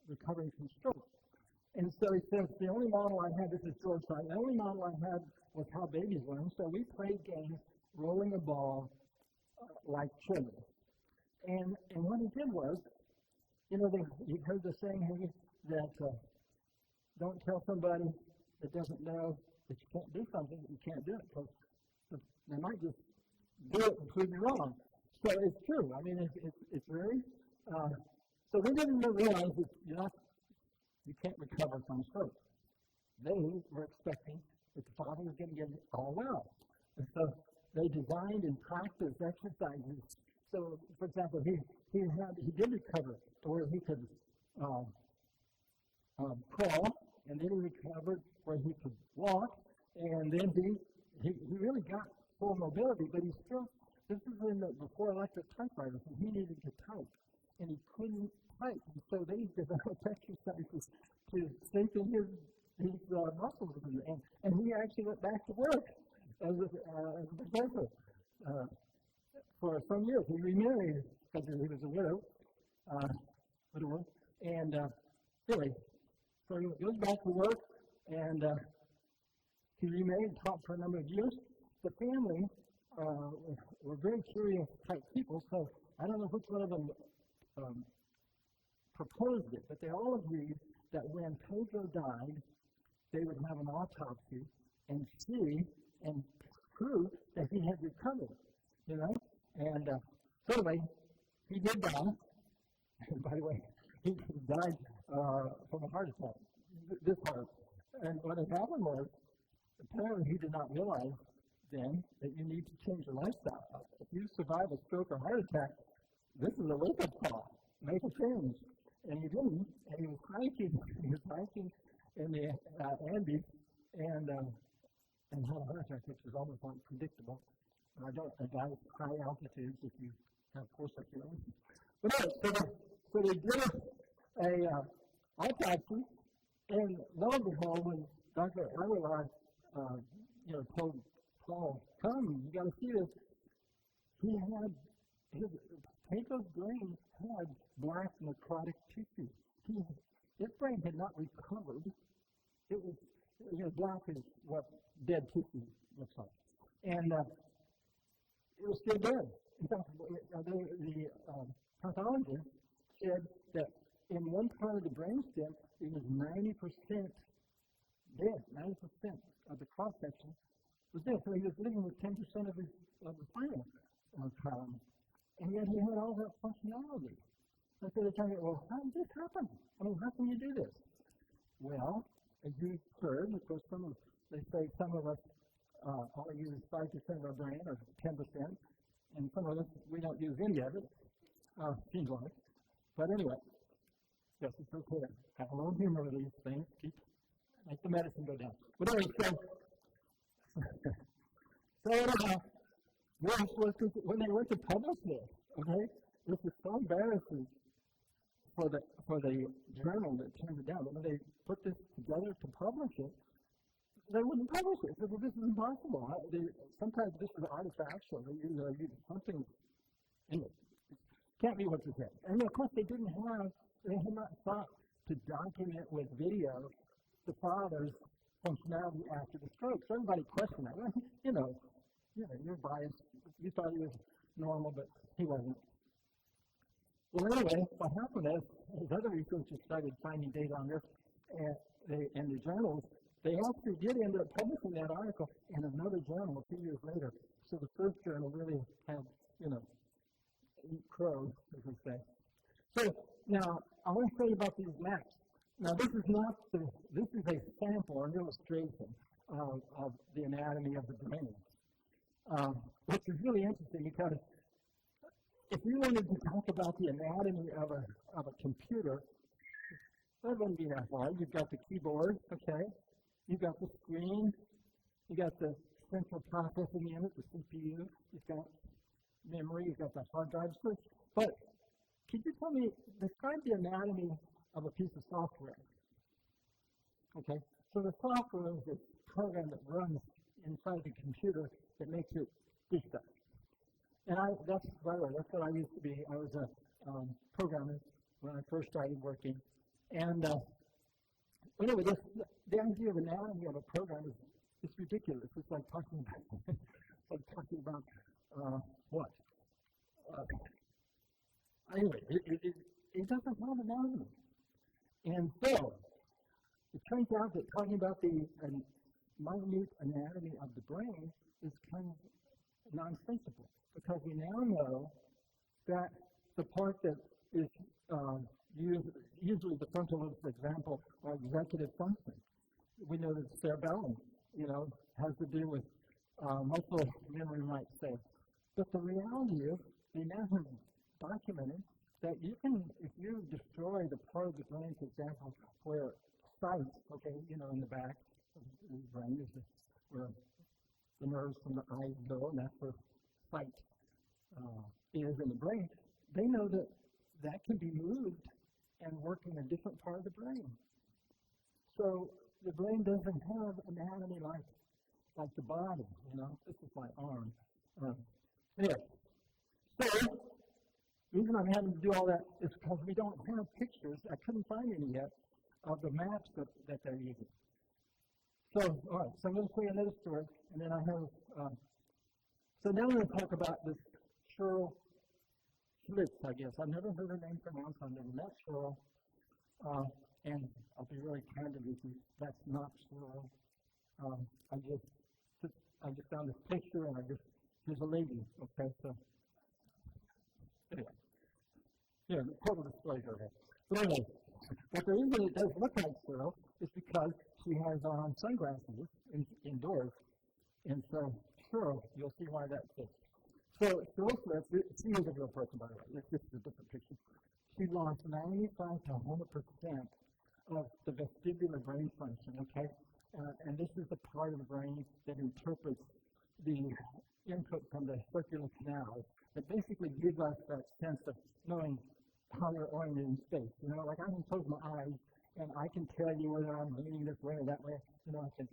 recovering from stroke. And so he says, the only model I had, this is George side, the only model I had was how babies learn. So we played games rolling a ball like children. And what he did was, you've heard the saying that don't tell somebody that doesn't know that you can't do something, that you can't do it, because they might just do it and prove you wrong. So it's true. I mean, it's very, so they didn't realize that you can't recover from stroke. They were expecting that the father was going to get it all well. And so they designed and practiced exercises. So, for example, he did recover to where he could crawl, and then he recovered where he could walk, and then he really got full mobility, but he still, this is before electric typewriters, and he needed to type, and he couldn't type, and so they developed exercises to strengthen his muscles, and he actually went back to work as a professor for some years. He remarried because he was a widower, and anyway, so he goes back to work, and he remarried, taught for a number of years. The family were very curious type people, so I don't know which one of them proposed it, but they all agreed that when Pedro died, they would have an autopsy and see and prove that he had recovered, And so anyway, he did die. By the way, he died from a heart attack, this heart. And what had happened was, apparently he did not realize then that you need to change your lifestyle. If you survive a stroke or heart attack, this is a wake-up call. Make a change. And he didn't. And he was hiking. In the Andes and had a heart attack, which was almost unpredictable. And I die at high altitudes if you have poor circulation. But anyway, so they did a autopsy, and lo and behold, when Dr. Aguilar, told Paul, come, you got to see this, he had Pedro's brain had black necrotic tissue. His brain had not recovered. It was, black is what dead tissue looks like. And it was still dead. In fact, the pathologist said that in one part of the brainstem, it was 90% dead. 90% of the cross section was dead. So he was living with 10% of the spinal column, and yet he had all that functionality. And so they're telling me, well, how did this happen? I mean, how can you do this? Well, as you heard, of course, they say some of us only use 5% of our brain, or 10%, and some of us, we don't use any of it, seems like. But anyway, yes, it's okay. Have a little humor with these things. Make the medicine go down. But anyway, when they went to publish this, okay, this is so embarrassing for the journal that turned it down. But when they put this together to publish it, they wouldn't publish it. They said, this is impossible. Sometimes this is artifactual. They use something in it. Can't be what you said. And of course, they had not thought to document with video the father's functionality after the stroke. So everybody questioned that. Well, you're biased. You thought he was normal, but he wasn't. Well, anyway, what happened is, as other researchers started finding data on this, and the journals, they actually did end up publishing that article in another journal a few years later. So the first journal really had, eat crow, as we say. So now, I want to tell you about these maps. Now, this is a sample, an illustration of the anatomy of the brain, which is really interesting because if you wanted to talk about the anatomy of a computer, that wouldn't be that hard. You've got the keyboard, okay? You've got the screen. You've got the central processing unit, the CPU. You've got memory. You've got the hard drive. But could you describe the anatomy of a piece of software? Okay, so the software is a program that runs inside the computer that makes it do stuff. And that's what I used to be. I was a programmer when I first started working. And anyway, the idea of anatomy of a program is ridiculous. It's like talking about what? Anyway, it doesn't have anatomy. And so, it turns out that talking about the minute anatomy of the brain is kind of nonsensical, because we now know that the part that is usually the frontal lobe, for example, are executive function. We know that cerebellum, has to do with muscle memory, might say. But the reality is, they now have documented that you can, if you destroy the part of the brain, for example, where sight, okay, in the back of the brain is where the nerves from the eyes go, and that's where sight is in the brain. They know that can be moved and work in a different part of the brain. So the brain doesn't have anatomy like the body, This is my arm. Anyway, so the reason I'm having to do all that is because we don't have pictures. I couldn't find any yet of the maps that they're using. So, all right, so I'm going to tell you another story, and then I have, so now I'm going to talk about this Cheryl Schlitz, I guess. I've never heard her name pronounced. I've never met Cheryl, and I'll be really candid with you, that's not Cheryl. I just found this picture, and there's a lady, okay, so, anyway. Yeah, total disclosure here. But anyway, but the reason it does look like Cheryl is because she has on sunglasses indoors. And so, Cheryl, you'll see why that fits. So, Cheryl Smith, she is a real person, by the way. This is a different picture. She lost 95 to 100% of the vestibular brain function, okay? And this is the part of the brain that interprets the input from the circular canals that basically gives us that sense of knowing how we're oriented in space. Like I can close my eyes and I can tell you whether I'm leaning this way or that way. I can,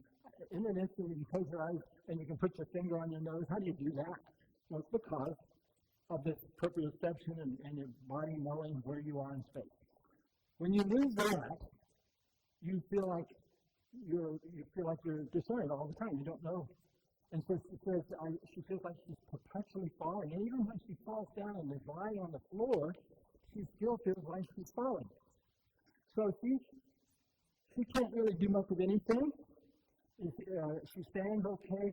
in an instant, you can close your eyes and you can put your finger on your nose. How do you do that? Well, it's because of this proprioception and your body knowing where you are in space. When you lose that, you feel like you're disoriented all the time. You don't know. And so she says she feels like she's perpetually falling. And even when she falls down and is lying on the floor, she still feels like she's falling. So she can't really do much of anything. She stands okay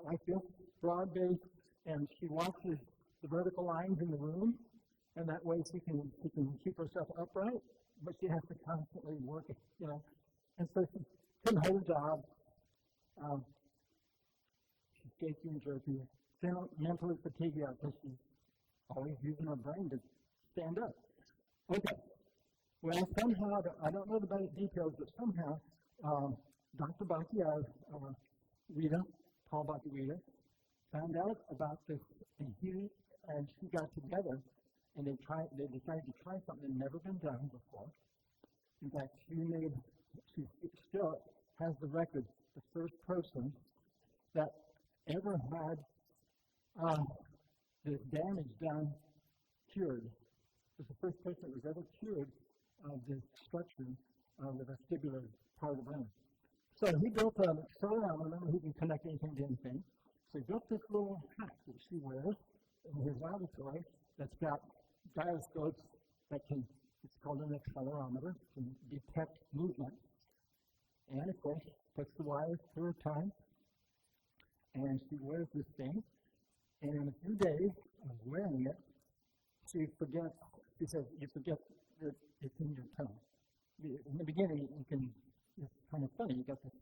like this, broad-based, and she watches the vertical lines in the room, and that way she can keep herself upright, but she has to constantly work it, And so she couldn't hold a job. She's shaky and jerky. Mentally fatigued because she's always using her brain to stand up. Okay. Well, somehow, I don't know the details, but somehow, Dr. Baki, Paul Baki found out about this, and he and she got together, and they decided to try something that had never been done before. In fact, she still has the record, the first person that ever had this damage done cured. It was the first person that was ever cured of the destruction of the vestibular part of the brain. So he built an accelerometer who can connect anything to anything. So he built this little hat that she wears in his laboratory that's got gyroscopes it's called an accelerometer, can detect movement. And of course, puts the wires through her tongue, and she wears this thing. And in a few days of wearing it, she says, you forget that it's in your tongue. In the beginning, it's kind of funny. You got this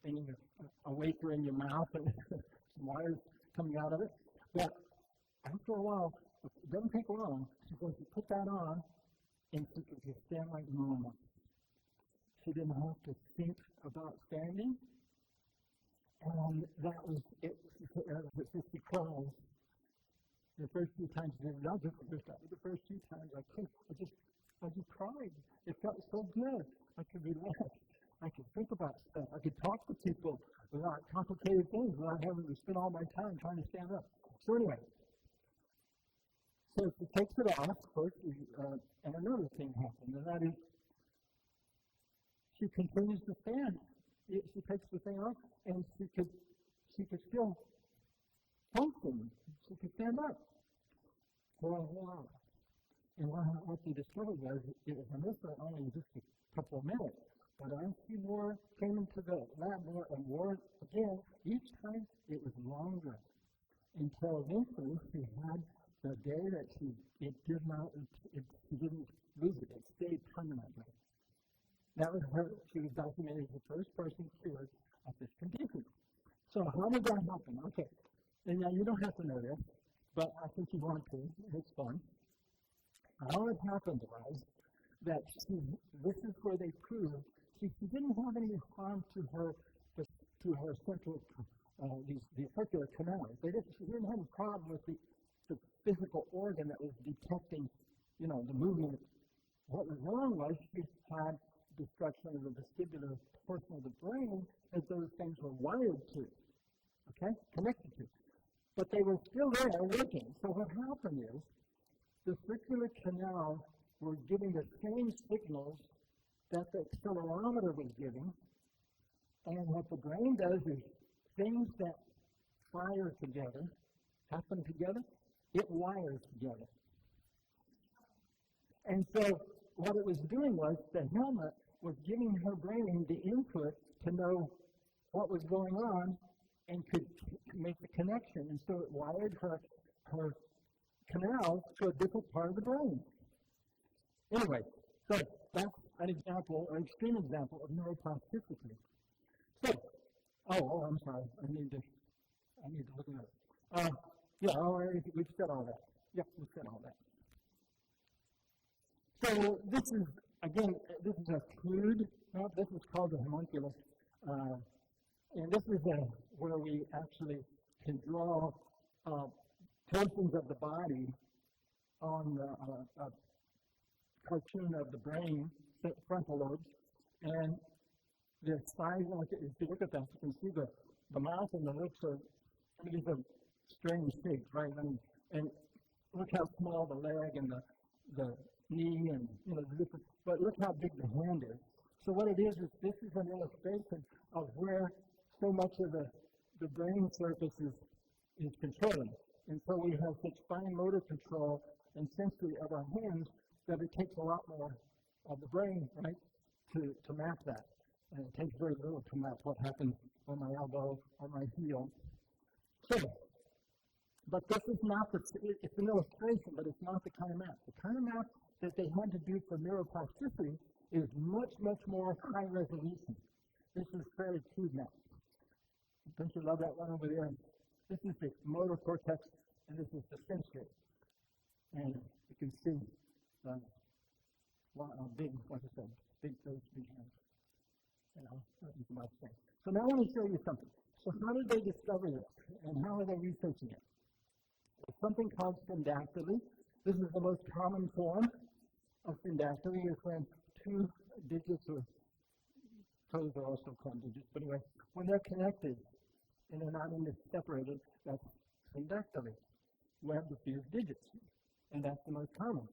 thing, a wafer in your mouth and some wires coming out of it. But after a while, it doesn't take long. She's going to put that on, and she could just stand like normal. She didn't have to think about standing. And that was it. She cried. The first few times, not just the first time, but the first few times I just cried. It felt so good. I could relax. I could think about stuff. I could talk to people without complicated things, without having to spend all my time trying to stand up. So anyway, so she takes it off, of course, and another thing happened, and that is she continues to stand. She takes the thing off, and she could still function. She could stand up for a while. And what she discovered was it was initially only just a couple of minutes, but as she came into the lab more and more again, each time it was longer, until eventually she had the day that she didn't lose it. It stayed permanently. That was her. She was documented as the first person cured of this condition. So how did that happen? Okay. And now you don't have to know this, but I think you want to. It's fun. How it happened was that this is where they proved she didn't have any harm to her central, the circular canals. She didn't have a problem with the physical organ that was detecting, the movement. What was wrong was she had destruction of the vestibular portion of the brain as those things were wired to, connected to. But they were still there working. So what happened is the circular canals were giving the same signals that the accelerometer was giving. And what the brain does is things that fire together, happen together, it wires together. And so what it was doing was the helmet was giving her brain the input to know what was going on and could make the connection. And so it wired her canals to a different part of the brain. Anyway, so that's an example, an extreme example of neuroplasticity. So, I'm sorry. I need to look at it. We've said all that. Yep, we've said all that. So this is a crude map. This is called the homunculus. And this is where we actually can draw portions of the body on a cartoon of the brain, frontal lobes. And the size, if you look at that, you can see the mouth and the lips are, these are strange shapes, right? And look how small the leg and the knee and the different, but look how big the hand is. So what it is this is an illustration of where so much of the brain surface is controlling. And so we have such fine motor control and sensory of our hands that it takes a lot more of the brain, right, to map that. And it takes very little to map what happens on my elbow or my heel. So, but this is not it's an illustration, but it's not the kind of map. The kind of map that they had to do for neuroplasticity is much, much more high resolution. This is fairly crude map. Don't you love that one over there? This is the motor cortex, and this is the sensory. And you can see big, like I said, big toes, big hands. That is my thing. So now I want to show you something. So how did they discover this, and how are they researching it? It's something called syndactyly. This is the most common form of syndactyly, is when two digits, or toes are also called digits, but anyway, when they're connected and they're not separated, that's syndactyly, webbed with these digits, and that's the most common.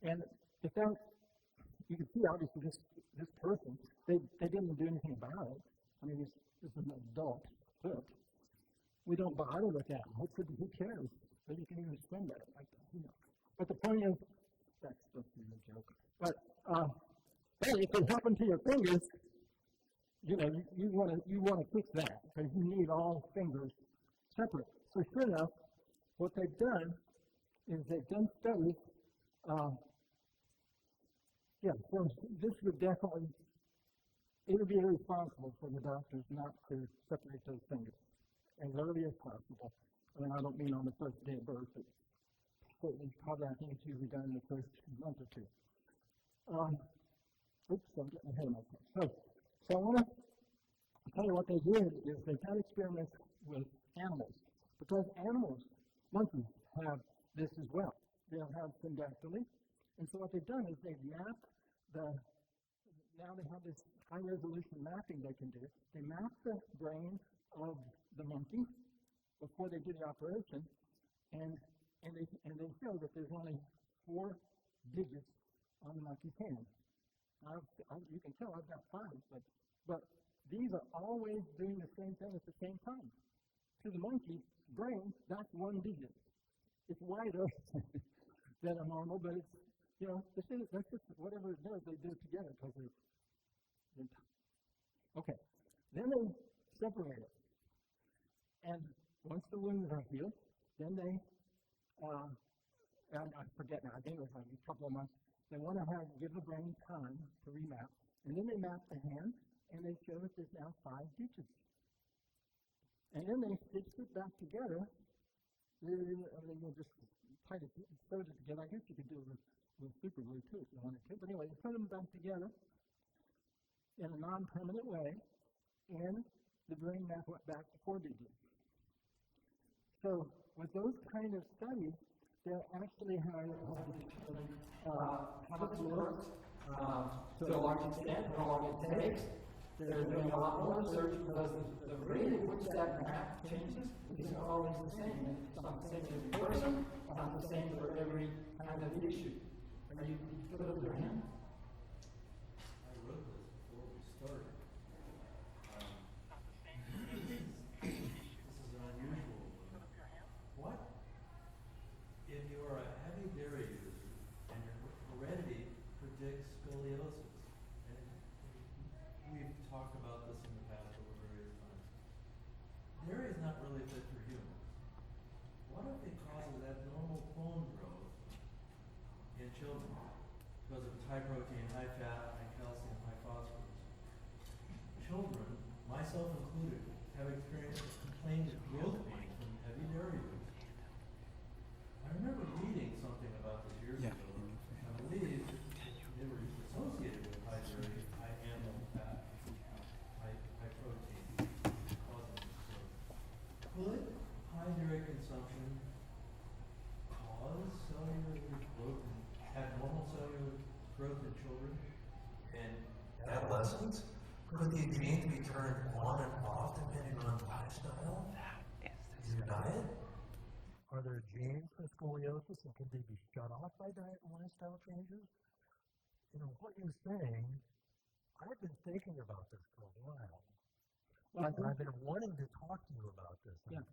And if that, you can see obviously this person, they didn't do anything about it. I mean, this is an adult foot. We don't bother with that. Who cares? But you can even swim better, like that, But the point is, that's supposed to be a joke. But hey, if it happened to your fingers, you want to fix that because you need all fingers separate. So sure enough, what they've done is they've done studies. So this would definitely, it would be irresponsible for the doctors not to separate those fingers as early as possible. I mean, I don't mean on the first day of birth, but certainly probably I think it's usually done in the first month or two. Oops, I'm getting ahead of myself. So I want to tell you what they did is they had experiments with animals, because animals, monkeys, have this as well. They'll have syndactyly. And so what they've done is they've mapped now they have this high resolution mapping they can do. They map the brain of the monkey before they do the operation, and they show that there's only 4 digits on the monkey's hand. You can tell I've got 5, but these are always doing the same thing at the same time. To the monkey's brain, that's 1 digit. It's wider than a normal, but it's, that's just whatever it does, they do it together because they're okay. Then they separate it. And once the wounds are healed, then they, I forget now, I think it was like a couple of months, they want to give the brain time to remap. And then they map the hand, and they show that there's now 5 digits. And then they stitch it back together. They will just tight it, sew it together. I guess you could do it with super glue too if you wanted to. But anyway, you put them back together in a non-permanent way, and the brain map went back to 4 digits. So with those kind of studies, they're actually how it works to a large extent, how long it takes. They're doing a lot more research because the rate at which that map changes isn't always the same. It's not the same for every person, it's not the same for every kind of issue. Are you good with your hand? I wrote this before we started. This is an unusual one. What? If you are a heavy dairy user and your heredity predicts scoliosis, and we've talked about this in the past over various times, dairy is not really fit for humans. What if it causes abnormal bone growth in children because of high protein, high fat, high calcium, high phosphorus? Children, myself included, have experienced complained of growth pains from heavy dairy use. I remember reading something about this years ago. I believe they were associated with high dairy, high animal fat, high protein, causing growth. Could high dairy consumption cause cellular growth, abnormal cellular growth in children and adolescents? Could these genes be turned on and off depending on lifestyle? Is your diet? Are there genes for scoliosis, and can they be shut off by diet and lifestyle changes? You know, what you're saying, I've been thinking about this for a while. Well, I've been wanting to talk to you about this. Yeah.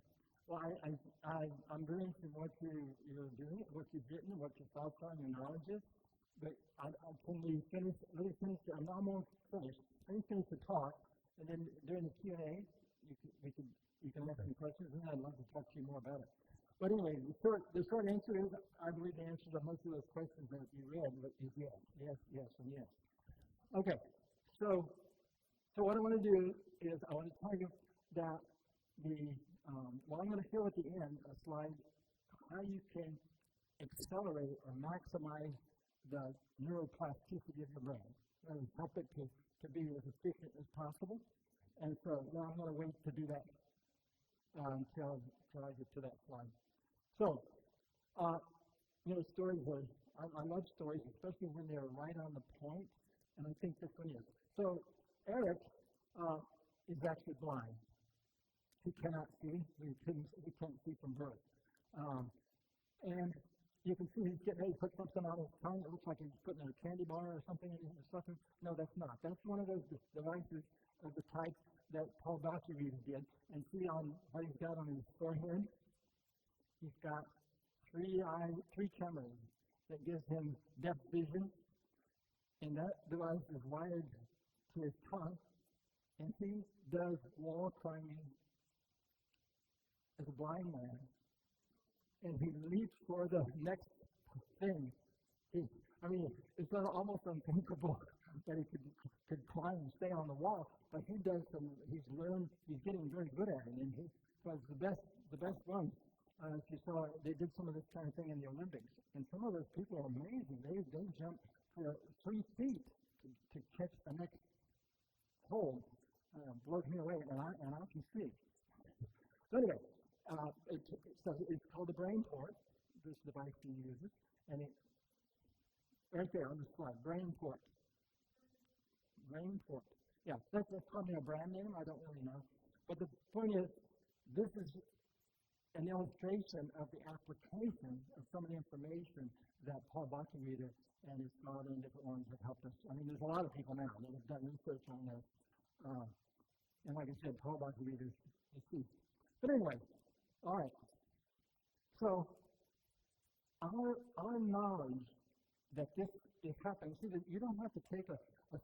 Well, I'm very interested in what you're doing, what you've written, what your thoughts are, and your knowledge is. But can we finish? Let me finish. I'm almost finished. Let me finish the talk, and then during the Q&A, you can ask me questions, and I'd love to talk to you more about it. But anyway, the short answer is, I believe the answer to most of those questions that you read is yes, yes, yes, and yes. Okay, so what I want to do is I want to tell you that well, I'm going to show at the end a slide how you can accelerate or maximize the neuroplasticity of your brain and help it to be as efficient as possible. And so now I'm going to wait to do that until I get to that slide. So, stories I love stories, especially when they're right on the point, and I think this one is. So, Eric is actually blind. He cannot see. He can't see from birth. And you can see he's getting ready to put something on his tongue. It looks like he's putting a candy bar or something in his sucker. No, that's not. That's one of those devices of the type that Paul Bocchiarita did. And see on what he's got on his forehead? He's got three cameras that gives him depth vision, and that device is wired to his tongue, and he does wall climbing as a blind man, and he leaps for the next thing. It's almost unthinkable that he could climb and stay on the wall, but he's getting very good at it, and he was the best one. If you saw, they did some of this kind of thing in the Olympics, and some of those people are amazing. They jump for 3 feet to catch the next hole. Blows me away, and I can see. So anyway, it's called the brain port. This device he uses, and right there on the slide, brain port. Brain port. Yeah, that's probably a brand name. I don't really know, but the point is, this is an illustration of the application of some of the information that Paul Bocchiarita and his father and different ones have helped us. There's a lot of people now that have done research on this. And like I said, Paul Bocchiarita is key. But anyway, all right. So our knowledge that this is happening, see, that you don't have to take a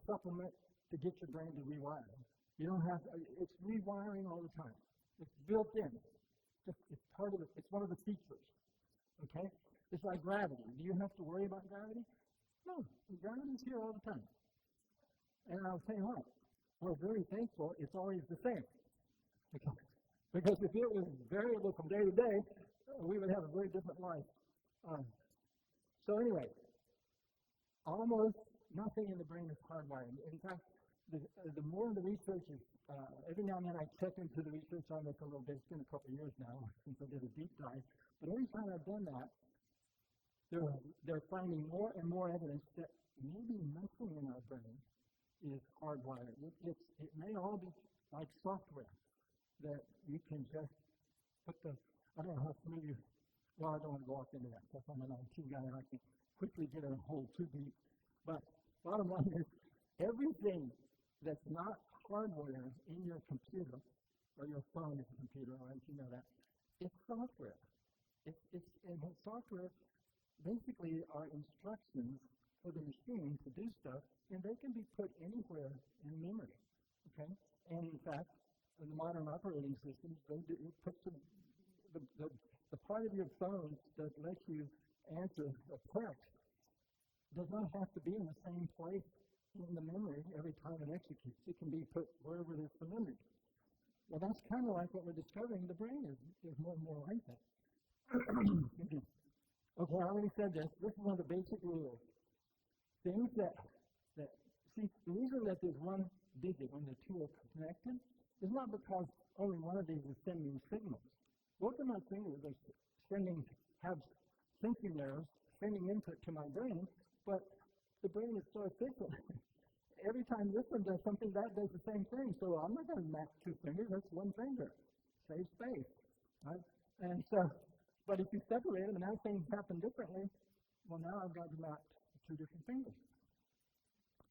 supplement to get your brain to rewire. You don't have, it's rewiring all the time. It's built in. It's part of it. It's one of the features. Okay? It's like gravity. Do you have to worry about gravity? No. Gravity's here all the time. And I'll tell you what, we're very thankful it's always the same. Because if it was variable from day to day, we would have a very different life. So anyway, almost nothing in the brain is hardwired. In fact, the more the research is, every now and then I check into the research on this a little bit. It's been a couple of years now since I did a deep dive. But every time I've done that, they're finding more and more evidence that maybe nothing in our brain is hardwired. It may all be like software that you can just put I don't know how familiar, well, I don't want to go off into that because I'm an IT guy and I can quickly get a hole too deep. But bottom line is, everything that's not hardware in your computer, or your phone is a computer, right? You know that. It's software. And software basically are instructions for the machine to do stuff, and they can be put anywhere in memory. Okay? And in fact, in the modern operating systems, it puts the part of your phone that lets you answer a text does not have to be in the same place in the memory every time it executes. It can be put wherever there's the memory. Well, that's kind of like what we're discovering. The brain is more and more like that. Okay, I already said this. This is one of the basic rules. Things that see, the reason that there's one digit when the two are connected is not because only one of these is sending signals. Both of my fingers have sensing nerves sending input to my brain, but the brain is so efficient. Every time this one does something, that does the same thing. So I'm not going to match two fingers. That's one finger. Save space. Right? And so But if you separate them and now things happen differently, well, now I've got them at two different fingers.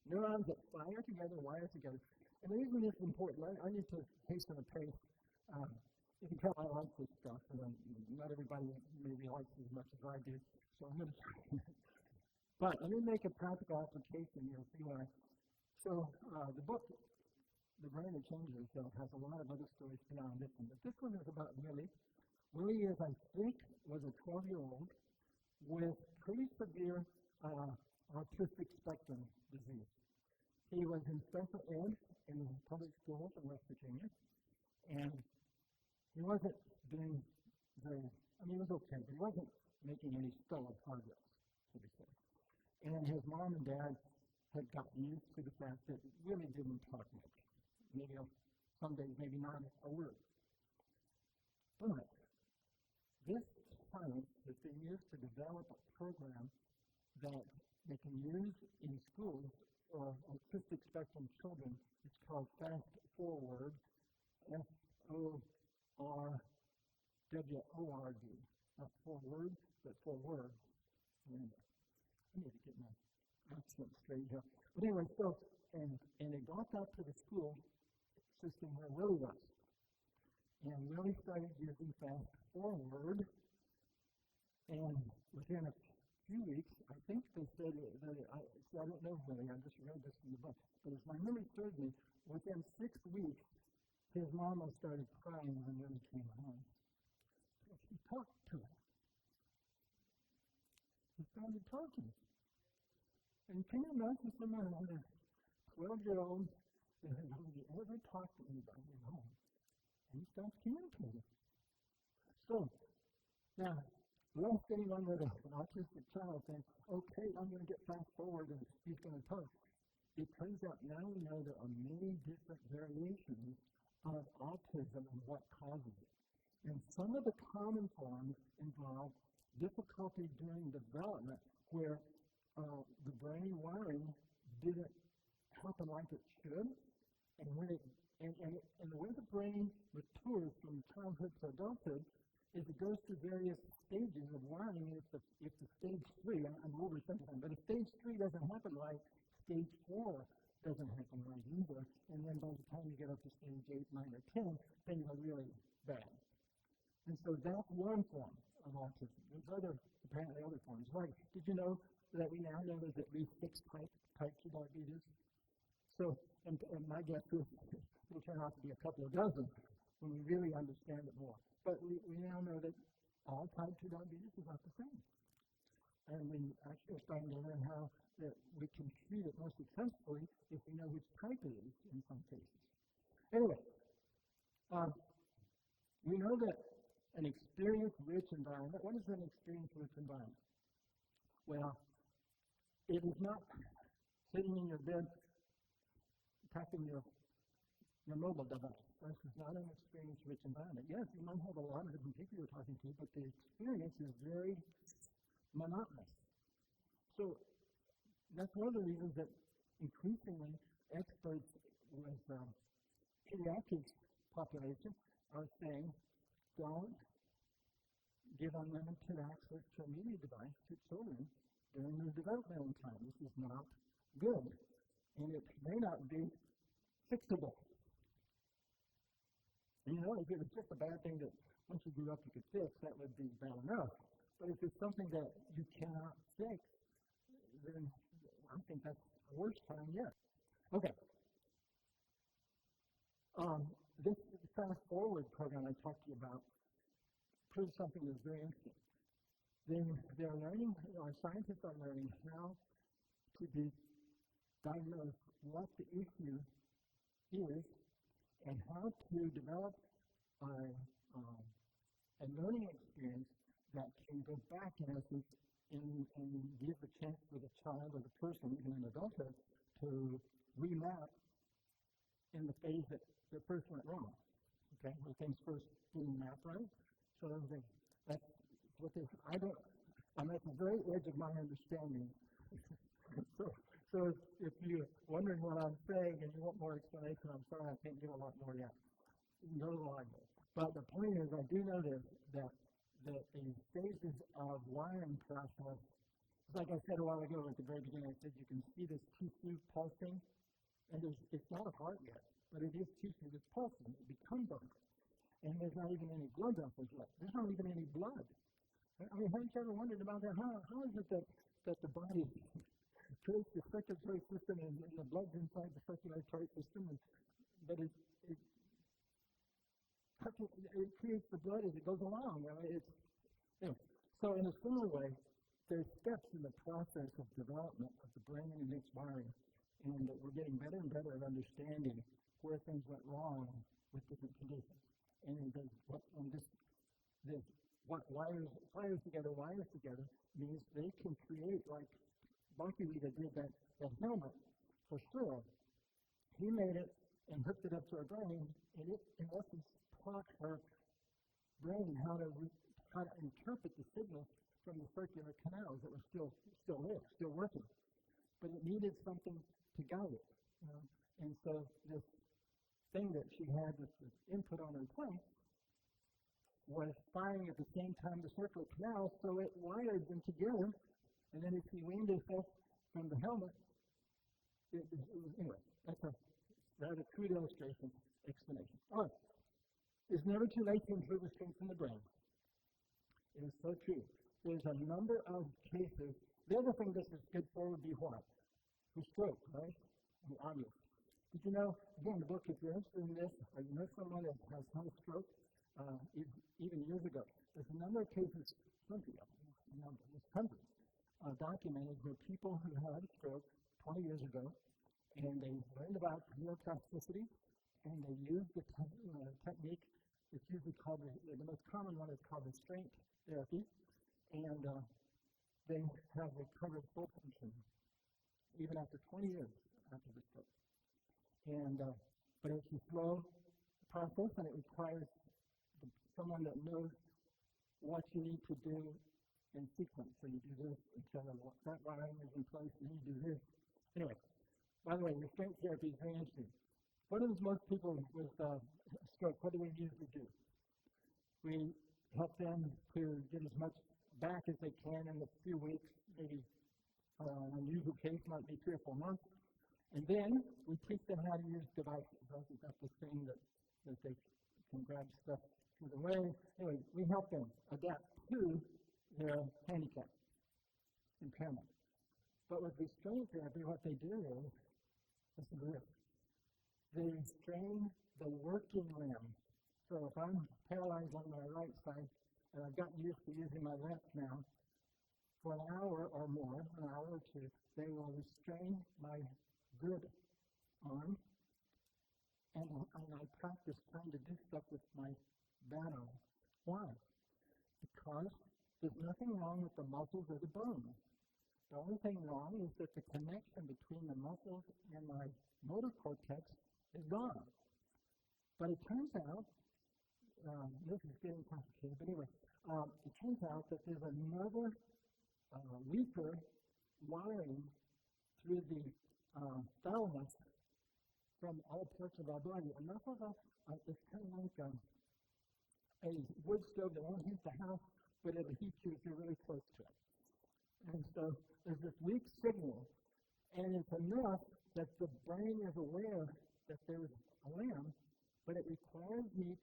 Neurons that fire together, wire together. And the reason this is important, I need to hasten the pace. You can tell I like this stuff, and not everybody maybe likes it as much as I do, so I'm going to But let me make a practical application. You'll see why. So the book, The Brain That Changes Itself, has a lot of other stories beyond this one. But this one is about Willie. Willie is, I think, was a 12-year-old with pretty severe autistic spectrum disease. He was in special ed in public schools in West Virginia, and he wasn't doing very, he was okay, but he wasn't making any stellar progress, so to say. And his mom and dad had gotten used to the fact that it really didn't talk much. Maybe some days, maybe not a word. But this science has been used to develop a program that they can use in schools for autistic spectrum children. It's called Fast Forward, F-O-R-W-O-R-D. Not 4 words, but 4 words. And I need to get my accent straight here. But anyway, so, and they got that to the school system where Willie was. And Willie started using Fast Forward, and within a few weeks, I think they said that I don't know Willie, I just read this in the book, but as my memory serves me, within 6 weeks, his mama started crying when Willie came home. So she talked to him. He started talking. And can you imagine someone on a 12-year-old that had hardly ever talked to anybody at home? And he starts communicating. So, now, lest anyone with an autistic child think, okay, I'm going to get fast forward and he's going to talk. It turns out now we know there are many different variations of autism and what causes it. And some of the common forms involve difficulty during development where the brain wiring didn't happen like it should. And when and the way the brain matures from childhood to adulthood is it goes through various stages of wiring. And if the stage 3, I'm oversimplifying, but if stage 3 doesn't happen right, stage 4 doesn't happen right either. And then by the time you get up to stage 8, 9, or 10, things are really bad. And so that's one form of autism. There's apparently other forms. Like, did you know that we now know there's at least 6 types of diabetes? So, and my guess is it'll turn out to be a couple of dozen when we really understand it more. But we now know that all type 2 diabetes is not the same. And we actually are starting to learn how that we can treat it more successfully if we know which type it is in some cases. Anyway, we know that an experience-rich environment, what is an experience-rich environment? Well, it is not sitting in your bed tapping your mobile device. This is not an experience-rich environment. Yes, you might have a lot of different people you're talking to, but the experience is very monotonous. So that's one of the reasons that increasingly experts with pediatric population are saying don't give unlimited access to a media device to children during their developmental time. This is not good, and it may not be fixable. And you know, if it was just a bad thing that once you grew up you could fix, that would be bad enough. But if it's something that you cannot fix, then I think that's the worst time yet. Okay. This Fast Forward program I talked to you about proves something that's very interesting. They're learning, our scientists are learning how to diagnose what the issue is and how to develop a learning experience that can go back in essence and give a chance for the child or the person, even in adulthood, to remap in the phase that the first went wrong. Okay, when things first didn't map right. So that's what I'm at the very edge of my understanding. So if you're wondering what I'm saying and you want more explanation, I'm sorry I can't give a lot more yet. You can go to the library. But the point is, I do know that the phases of wiring process. Like I said a while ago at the very beginning, I said you can see this tissue pulsing, and it's not a heart yet, but it is tissue that's pulsing. It becomes a heart. And there's not even any blood vessels left. There's not even any blood. I mean, haven't you ever wondered about that? How is it that the body creates the circulatory system and the blood's inside the circulatory system, but it creates the blood as it goes along. I mean, anyway. So in a similar way, there's steps in the process of development of the brain and its wiring, and that we're getting better and better at understanding where things went wrong with different conditions. And what wires together means they can create, like Bonky did that helmet for sure. He made it and hooked it up to her brain, and it, in essence, taught her brain how to interpret the signals from the circular canals that were still there, still working. But it needed something to guide it. And so this thing that she had with this input on her plate was firing at the same time the circular canals, so it wired them together. And then if she weaned herself from the helmet, it was, anyway, that's a crude illustration, explanation. All right. It's never too late to improve the strength in the brain. It is so true. There's a number of cases. The other thing this is good for would be what? For stroke, right? Obvious. Did you know, again, the book, if you're interested in this, or you know someone that has had a stroke, even years ago, there's a number of cases, hundreds, documented where people who had a stroke 20 years ago, and they learned about neuroplasticity, and they used the technique. It's usually called, the most common one is called restraint therapy, and they have recovered full function even after 20 years after the stroke. And but it's a slow process, and it requires someone that knows what you need to do in sequence. So you do this until that wiring is in place, and then you do this. Anyway, by the way, restraint therapy is very interesting. What does most people with stroke, what do we usually do? We help them to get as much back as they can in a few weeks, maybe an unusual case might be 3 or 4 months. And then we teach them how to use devices. Right? We've got this thing that they can grab stuff through the way. Anyway, we help them adapt to their handicap, impairment. But with restraint therapy, what they do is, listen to this, they restrain the working limb. So if I'm paralyzed on my right side, and I've gotten used to using my left now, for an hour or more, an hour or two, they will restrain my good arm, and I practice trying to do stuff with my bad arm. Why? Because there's nothing wrong with the muscles or the bones. The only thing wrong is that the connection between the muscles and my motor cortex is gone. But it turns out, this is getting complicated, but anyway, it turns out that there's another weaker wiring through the thalamus from all parts of our body. Enough of it's kind of like a wood stove that won't heat the house, but it'll heat you if you're really close to it. And so there's this weak signal, and it's enough that the brain is aware that there's a limb, but it requires me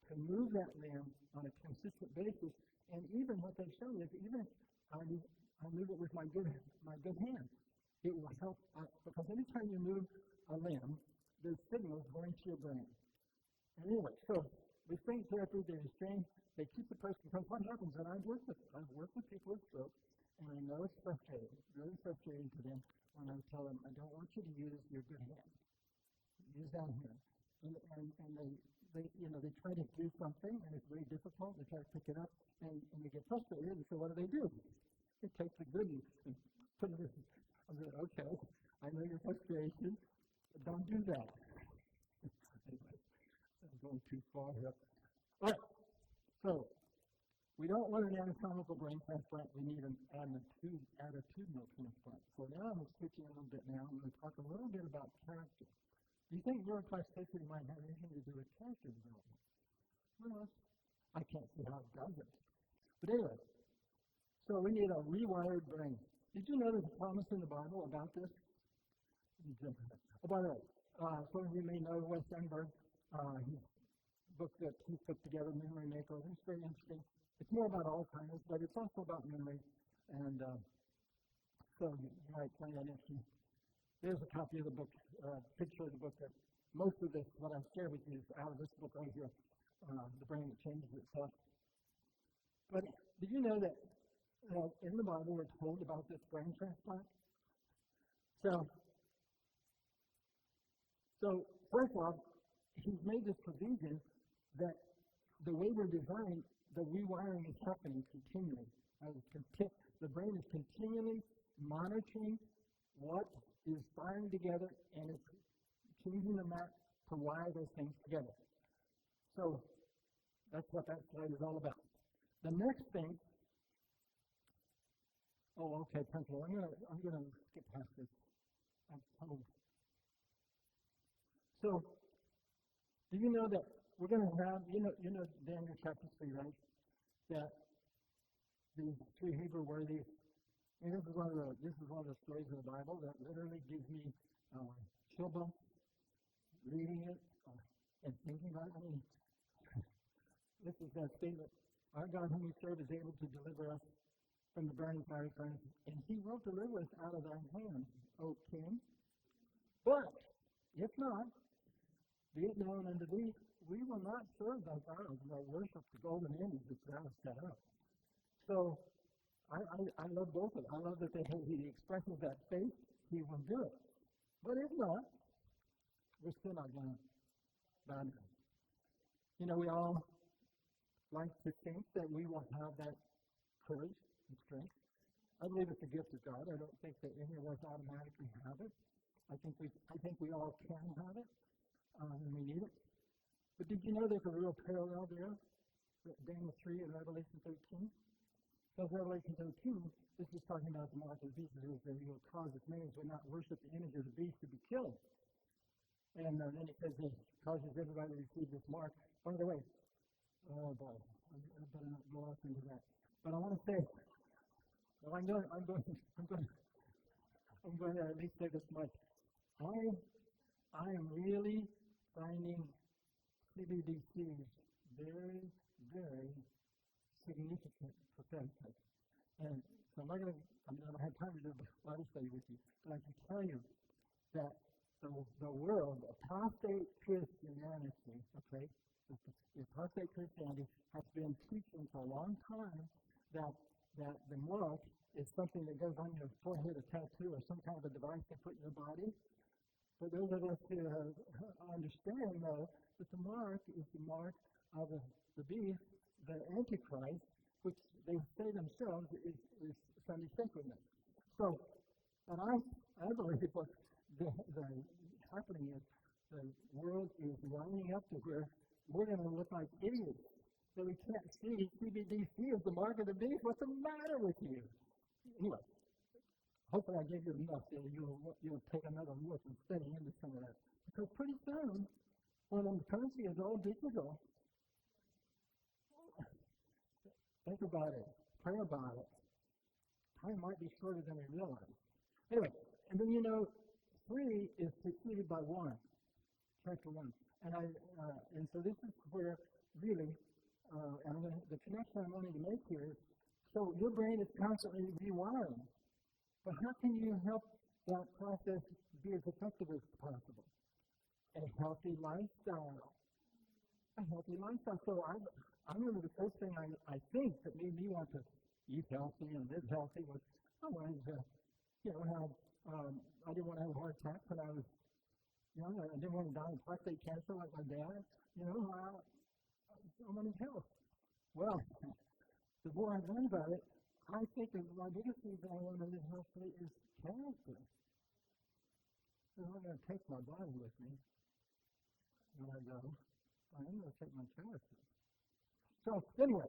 to move that limb on a consistent basis. And even what they show is, even if I move it with my good hand, it will help, because anytime you move a limb, there's signals going to your brain. And anyway, so restraint therapy, they keep the person, because what happens, and I've worked with people with stroke, and I know it's frustrating, really frustrating to them when I tell them, I don't want you to use your good hand. Use that hand. And they try to do something, and it's very difficult. They try to pick it up, and they get frustrated, and so what do? They take the goodies and put it in. I'm like, okay, I know your frustration, but don't do that. Anyway, I'm going too far here. All right, so we don't want an anatomical brain transplant. We need an attitudinal transplant. So now I'm switching a little bit now. I'm going to talk a little bit about character. Do you think neuroplasticity might have anything to do with character development? Well, I can't see how it doesn't. But anyway, so we need a rewired brain. Did you know there's a promise in the Bible about this? Oh, by the way, some of you may know Wes Youngberg. His book that he put together, Memory Makeover. It's very interesting. It's more about Alzheimer's, but it's also about memory. And so you might find that interesting. There's a copy of the book, picture of the book that most of this, what I share with you, is out of this book right here, The Brain That Changes Itself. But did you know that in the Bible we're told about this brain transplant? So first off, he's made this provision that the way we're designed, the rewiring is happening continually. The brain is continually monitoring what is firing together and it's changing the map to wire those things together. So that's what that slide is all about. The next thing, principle. I'm gonna skip past this. I'm told. So, do you know that we're going to have, you know Daniel chapter 3, right? That these three Hebrew worthies, and this is one of the stories in the Bible that literally gives me chill bumps reading it and thinking about it. I mean, this is that statement, our God whom we serve is able to deliver us from the burning fiery furnace, and he will deliver us out of thy hand, O king. But, if not, be it known unto thee, we will not serve thy gods, nor worship the golden image which thou hast set up. So, I love both of them. I love that he expresses that faith, he will do it. But if not, we're still not going to bow down. You know, we all like to think that we will have that courage and strength. I believe it's a gift of God. I don't think that any of us automatically have it. I think we all can have it. And we need it. But did you know there's a real parallel there? Daniel 3 and Revelation 13? Because Revelation 13, this is talking about the mark of the beast, that he will cause his enemies will not worship the image of the beast to be killed. And then it says he causes everybody to receive this mark. By the way, oh boy, I better not go off into that. But I want to say, well, I'm going to at least say this much. I am really finding CBDCs very, very significant prophetically. And so I don't have time to do a Bible study with you, but I can tell you that the world, apostate Christianity, okay, the apostate Christianity has been teaching for a long time that the mark is something that goes on your forehead, a tattoo, or some kind of a device they put in your body. For those of us who understand, though, that the mark is the mark of the beast, the Antichrist, which they say themselves is Sunday sacredness. So, and I believe what's happening is the world is lining up to where we're going to look like idiots. So we can't see CBDC as the mark of the beast. What's the matter with you? Anyway. Hopefully I gave you enough that you'll take another look and study into some of that. Because pretty soon, when the currency is all digital, think about it, pray about it. Time might be shorter than we realize. Anyway, and then 3 is succeeded by 1, chapter 1. And so this is where really, the connection I'm wanting to make here is, so your brain is constantly rewiring. But how can you help that process be as effective as possible? A healthy lifestyle. A healthy lifestyle. So I remember the first thing I think that made me want to eat healthy and live healthy was I wanted to, I didn't want to have a heart attack when I was young. I didn't want to die of prostate cancer like my dad. I wanted health. Well, the more I learned about it, I think that my biggest reason I want to live healthily is character. I'm not going to take my body with me when I go. I'm going to take my character. So, anyway,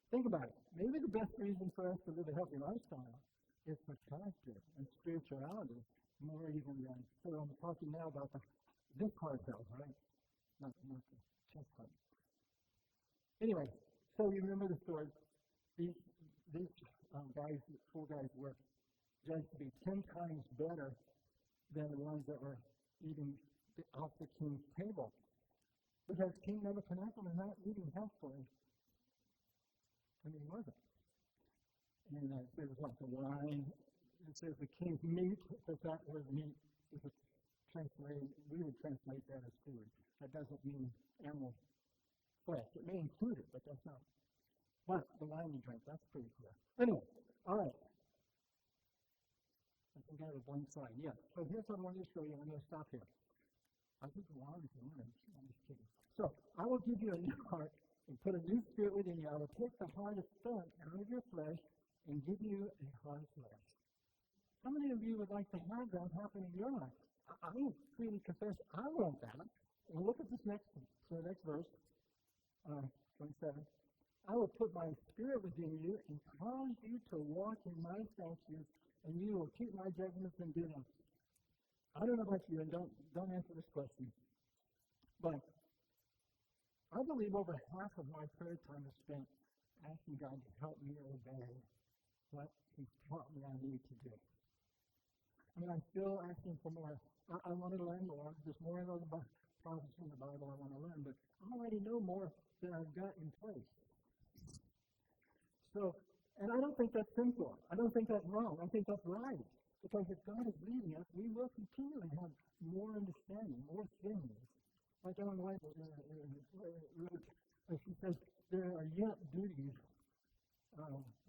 think about it. Maybe the best reason for us to live a healthy lifestyle is for character and spirituality, more even than. So, I'm talking now about this heart health, right? Not the chest health. Anyway, so you remember the story. these four guys were judged to be 10 times better than the ones that were eating off the king's table. Because King Nebuchadnezzar was not eating healthfully. I mean, he wasn't. And there was like the wine. It says the king's meat, because that word meat is translated, we would translate that as food. That doesn't mean animal flesh. It may include it, but that's not. But the wine you drink, that's pretty clear. Anyway, all right. I think I have a blank slide. Yeah. So here's what I wanted to show you. I'm going to stop here. I think the wine is orange. I'm just kidding. So I will give you a new heart and put a new spirit within you. I will take the heart of stone out of your flesh and give you a heart of flesh. How many of you would like to have that happen in your life? I will freely confess I want that. And look at this next verse, 27. I will put my spirit within you and cause you to walk in my statutes, and you will keep my judgments and do them. I don't know about you, and don't answer this question, but I believe over half of my prayer time is spent asking God to help me obey what He's taught me I need to do. I mean, I'm still asking for more. I want to learn more. There's more of those prophecies in the Bible I want to learn, but I already know more than I've got in place. So, and I don't think that's sinful. I don't think that's wrong. I think that's right. Because if God is leading us, we will continually have more understanding, more things. Like Ellen White wrote, she says, there are yet duties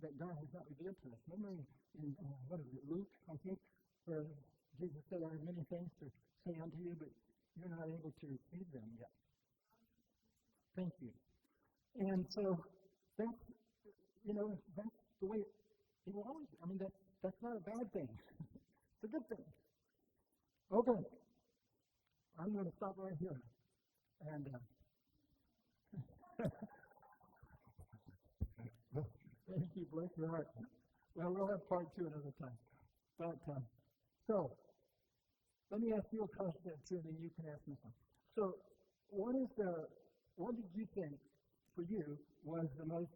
that God has not revealed to us. Remember in, Luke, I think, where Jesus said, I have many things to say unto you, but you're not able to receive them yet. Thank you. And so, that's the way it will always, that's not a bad thing. It's a good thing. Okay. I'm going to stop right here. And thank you, bless your heart. Well, we'll have part 2 another time. But, so, let me ask you a question too, and then you can ask me something. So, what did you think, for you, was the most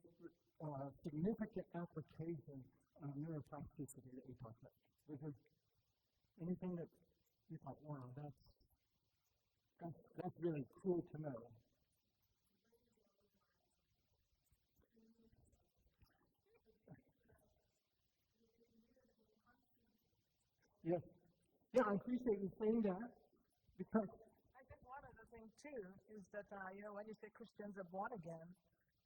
significant application of neuroplasticity that we talked about? Was there anything that you thought, wow, that's really cool to know? Yes. Yeah, I appreciate you saying that because I think one other thing too is that when you say Christians are born again,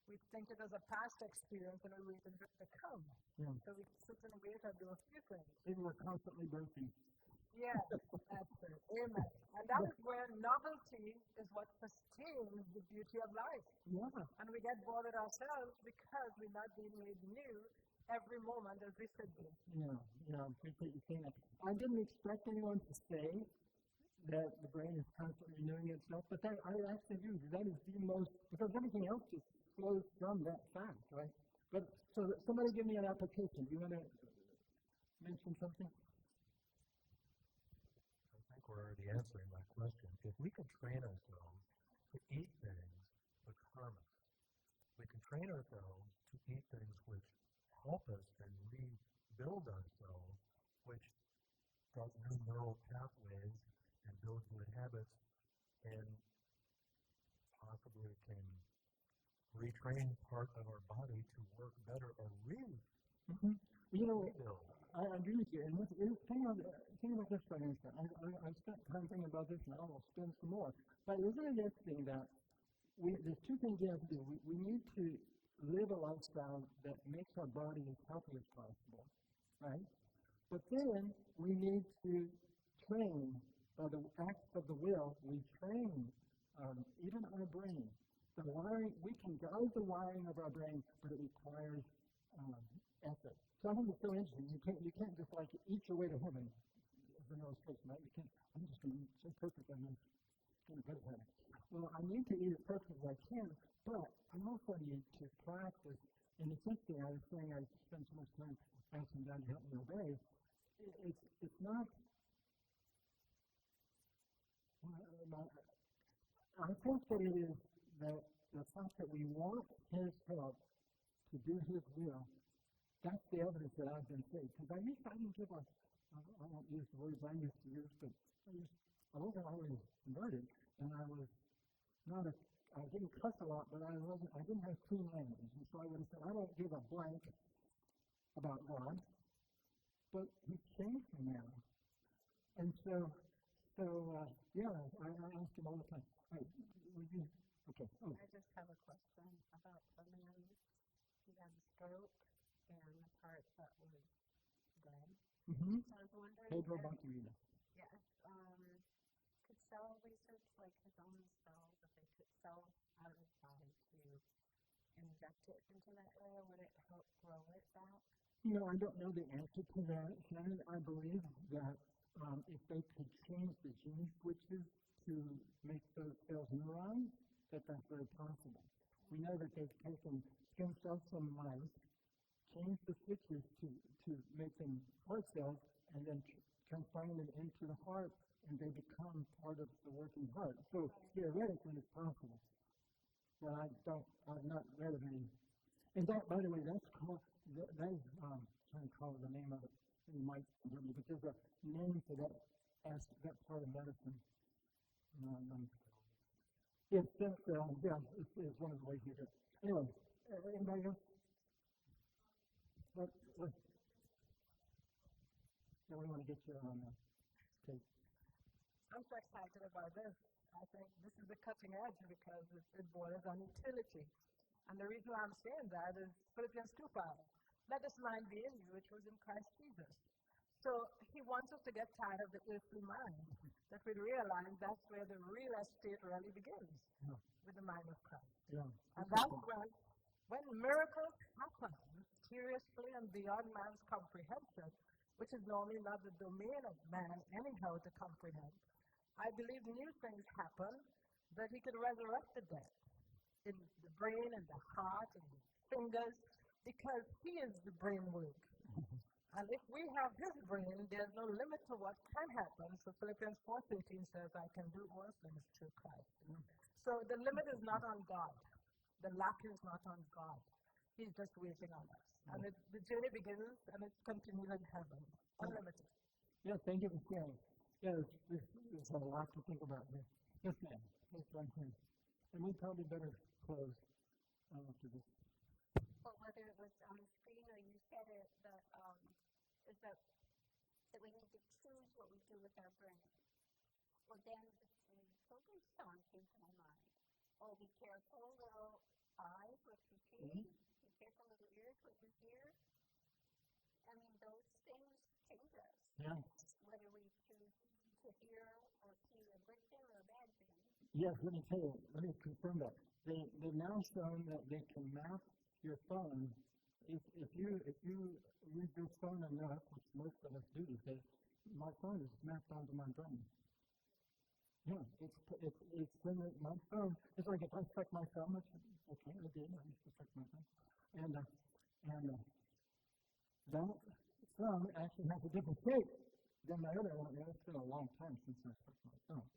we think it as a past experience and we wait until it to come. yeah, So we sit and wait and do a few things. people are constantly birthing. Yeah, that's it. Amen. And that is where novelty is what sustains the beauty of life. Yeah. And we get bored with ourselves because we're not being made new every moment as we should be. Yeah, I appreciate you saying that. I didn't expect anyone to say that the brain is constantly renewing itself, but I actually do. That is the most, because everything else just flows from that fact, right? But, so somebody give me an application. Do you want to mention something? I think we're already answering my question. If we can train ourselves to eat things with karma, we can train ourselves to eat things which help us and rebuild ourselves, which start new neural pathways and build good habits, and possibly can retrain part of our body to work better or Mm-hmm. rebuild. I agree with you. And think about this for an instant. I spent time thinking about this, and I will spend some more. But isn't it interesting that there's two things you have to do. We need to live a lifestyle that makes our body as healthy as possible, right? But then we need to train, by the act of the will, we train even our brain. The wiring, we can guide the wiring of our brain, but it requires effort. So I think it's so interesting. You can't just like eat your way to heaven, as an illustration, right? You can't. I'm just going to be so perfect. I'm going to go to heaven. Well, I need to eat as perfect as I can, but I also need to practice. And it's interesting. I was saying I spend so much time asking God to help me obey. It's not. I think that it is that the fact that we want His help to do His will, that's the evidence that I've been saved. Because I didn't give a, I won't use the words I used to use, but I wasn't always converted, and I was not a, I didn't cuss a lot, but I didn't have clean language. And so I would have said, I don't give a blank about God, but He changed me now. And yeah, I ask Him all the time, hey, would you, okay. Oh. I just have a question about the man who had a stroke and the part that was dead. Mm-hmm. So I was wondering Pedro if, Banquerita. yes, could cell research, like his own cells, if they took cells out of his body to inject it into that area, would it help grow it back? I don't know the answer to that, Shannon. I believe that if they could change the gene switches to make those cells neurons, that's very possible. We know that they've taken stem cells from mice, changed the switches to make them heart cells, and then transplant them into the heart, and they become part of the working heart. So theoretically, it's possible. But I've not read of any. And that, by the way, that's called, that is, trying to call it the name of it. You might remember, but there's a name for that part of medicine. Yes, it's one of the ways you do it. Anyway, anybody else? Yeah, we want to get you on tape. I'm so excited about this. I think this is the cutting edge because it borders on utility. And the reason why I'm saying that is Philippians 2:5. Let this mind be in you, which was in Christ Jesus. So He wants us to get tired of the earthly mind, that we realize that's where the real estate really begins, with the mind of Christ. Yeah. And that's when miracles happen, mysteriously and beyond man's comprehension, which is normally not the domain of man anyhow to comprehend. I believe new things happen, that He could resurrect the dead in the brain and the heart and the fingers, because He is the brain work. And if we have His brain, there's no limit to what can happen. So Philippians 4:13 says, I can do all things through Christ. So the limit is not on God. The lack is not on God. He's just waiting on us. And the journey begins and it continues in heaven, unlimited. Yeah, thank you for sharing. Yeah, there's a lot to think about here. Yes, ma'am. Yes, right here. And we probably better close after this. Well, whether it was on the screen or you said it, is that we need to choose what we do with our brain. Well, then the children's song came to my mind. Oh, be careful, little eyes, what you see. Be careful, little ears, what you hear. I mean, those things change us. Yeah. Whether we choose to hear or see a good thing or a bad thing. Yes, let me confirm that. They've now shown that they can map your phone. If you read your phone enough, which most of us do these days, my phone is mapped onto my brain. Yeah, it's in my phone. It's like if I check my phone, which okay, I did. I used to check my phone, and that phone actually has a different shape than my other one. It's been a long time since I checked my phone.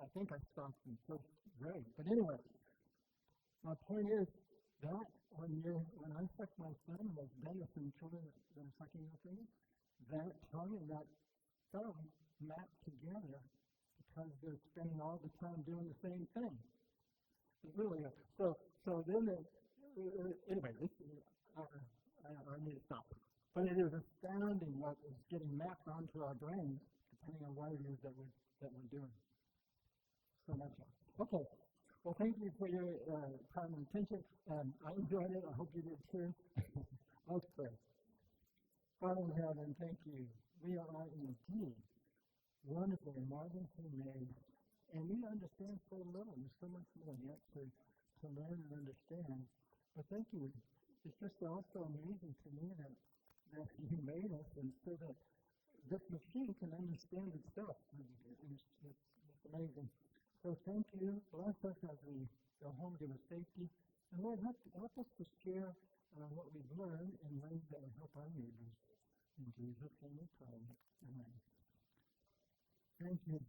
I think I stopped in first grade. But anyway, my point is that when I suck my thumb, those Dennison children that are sucking their finger, that tongue and that thumb map together because they're spending all the time doing the same thing. It really is. So then, anyway, I need to stop. But it is astounding what is getting mapped onto our brains depending on what it is that we're doing. So much. Okay. Well, thank you for your time and attention. I enjoyed it. I hope you did too. Let's pray. Father in heaven, thank you. We are indeed wonderful and marvelously made, and we understand so little. There's so much more yet to learn and understand. But thank you. It's just also amazing to me that you made us, and so that this machine can understand itself. It's amazing. So thank you. Bless us as we go home, give us safety. And Lord, help us to share what we've learned in ways that will help our neighbors. In Jesus' name we pray. Amen. Thank you.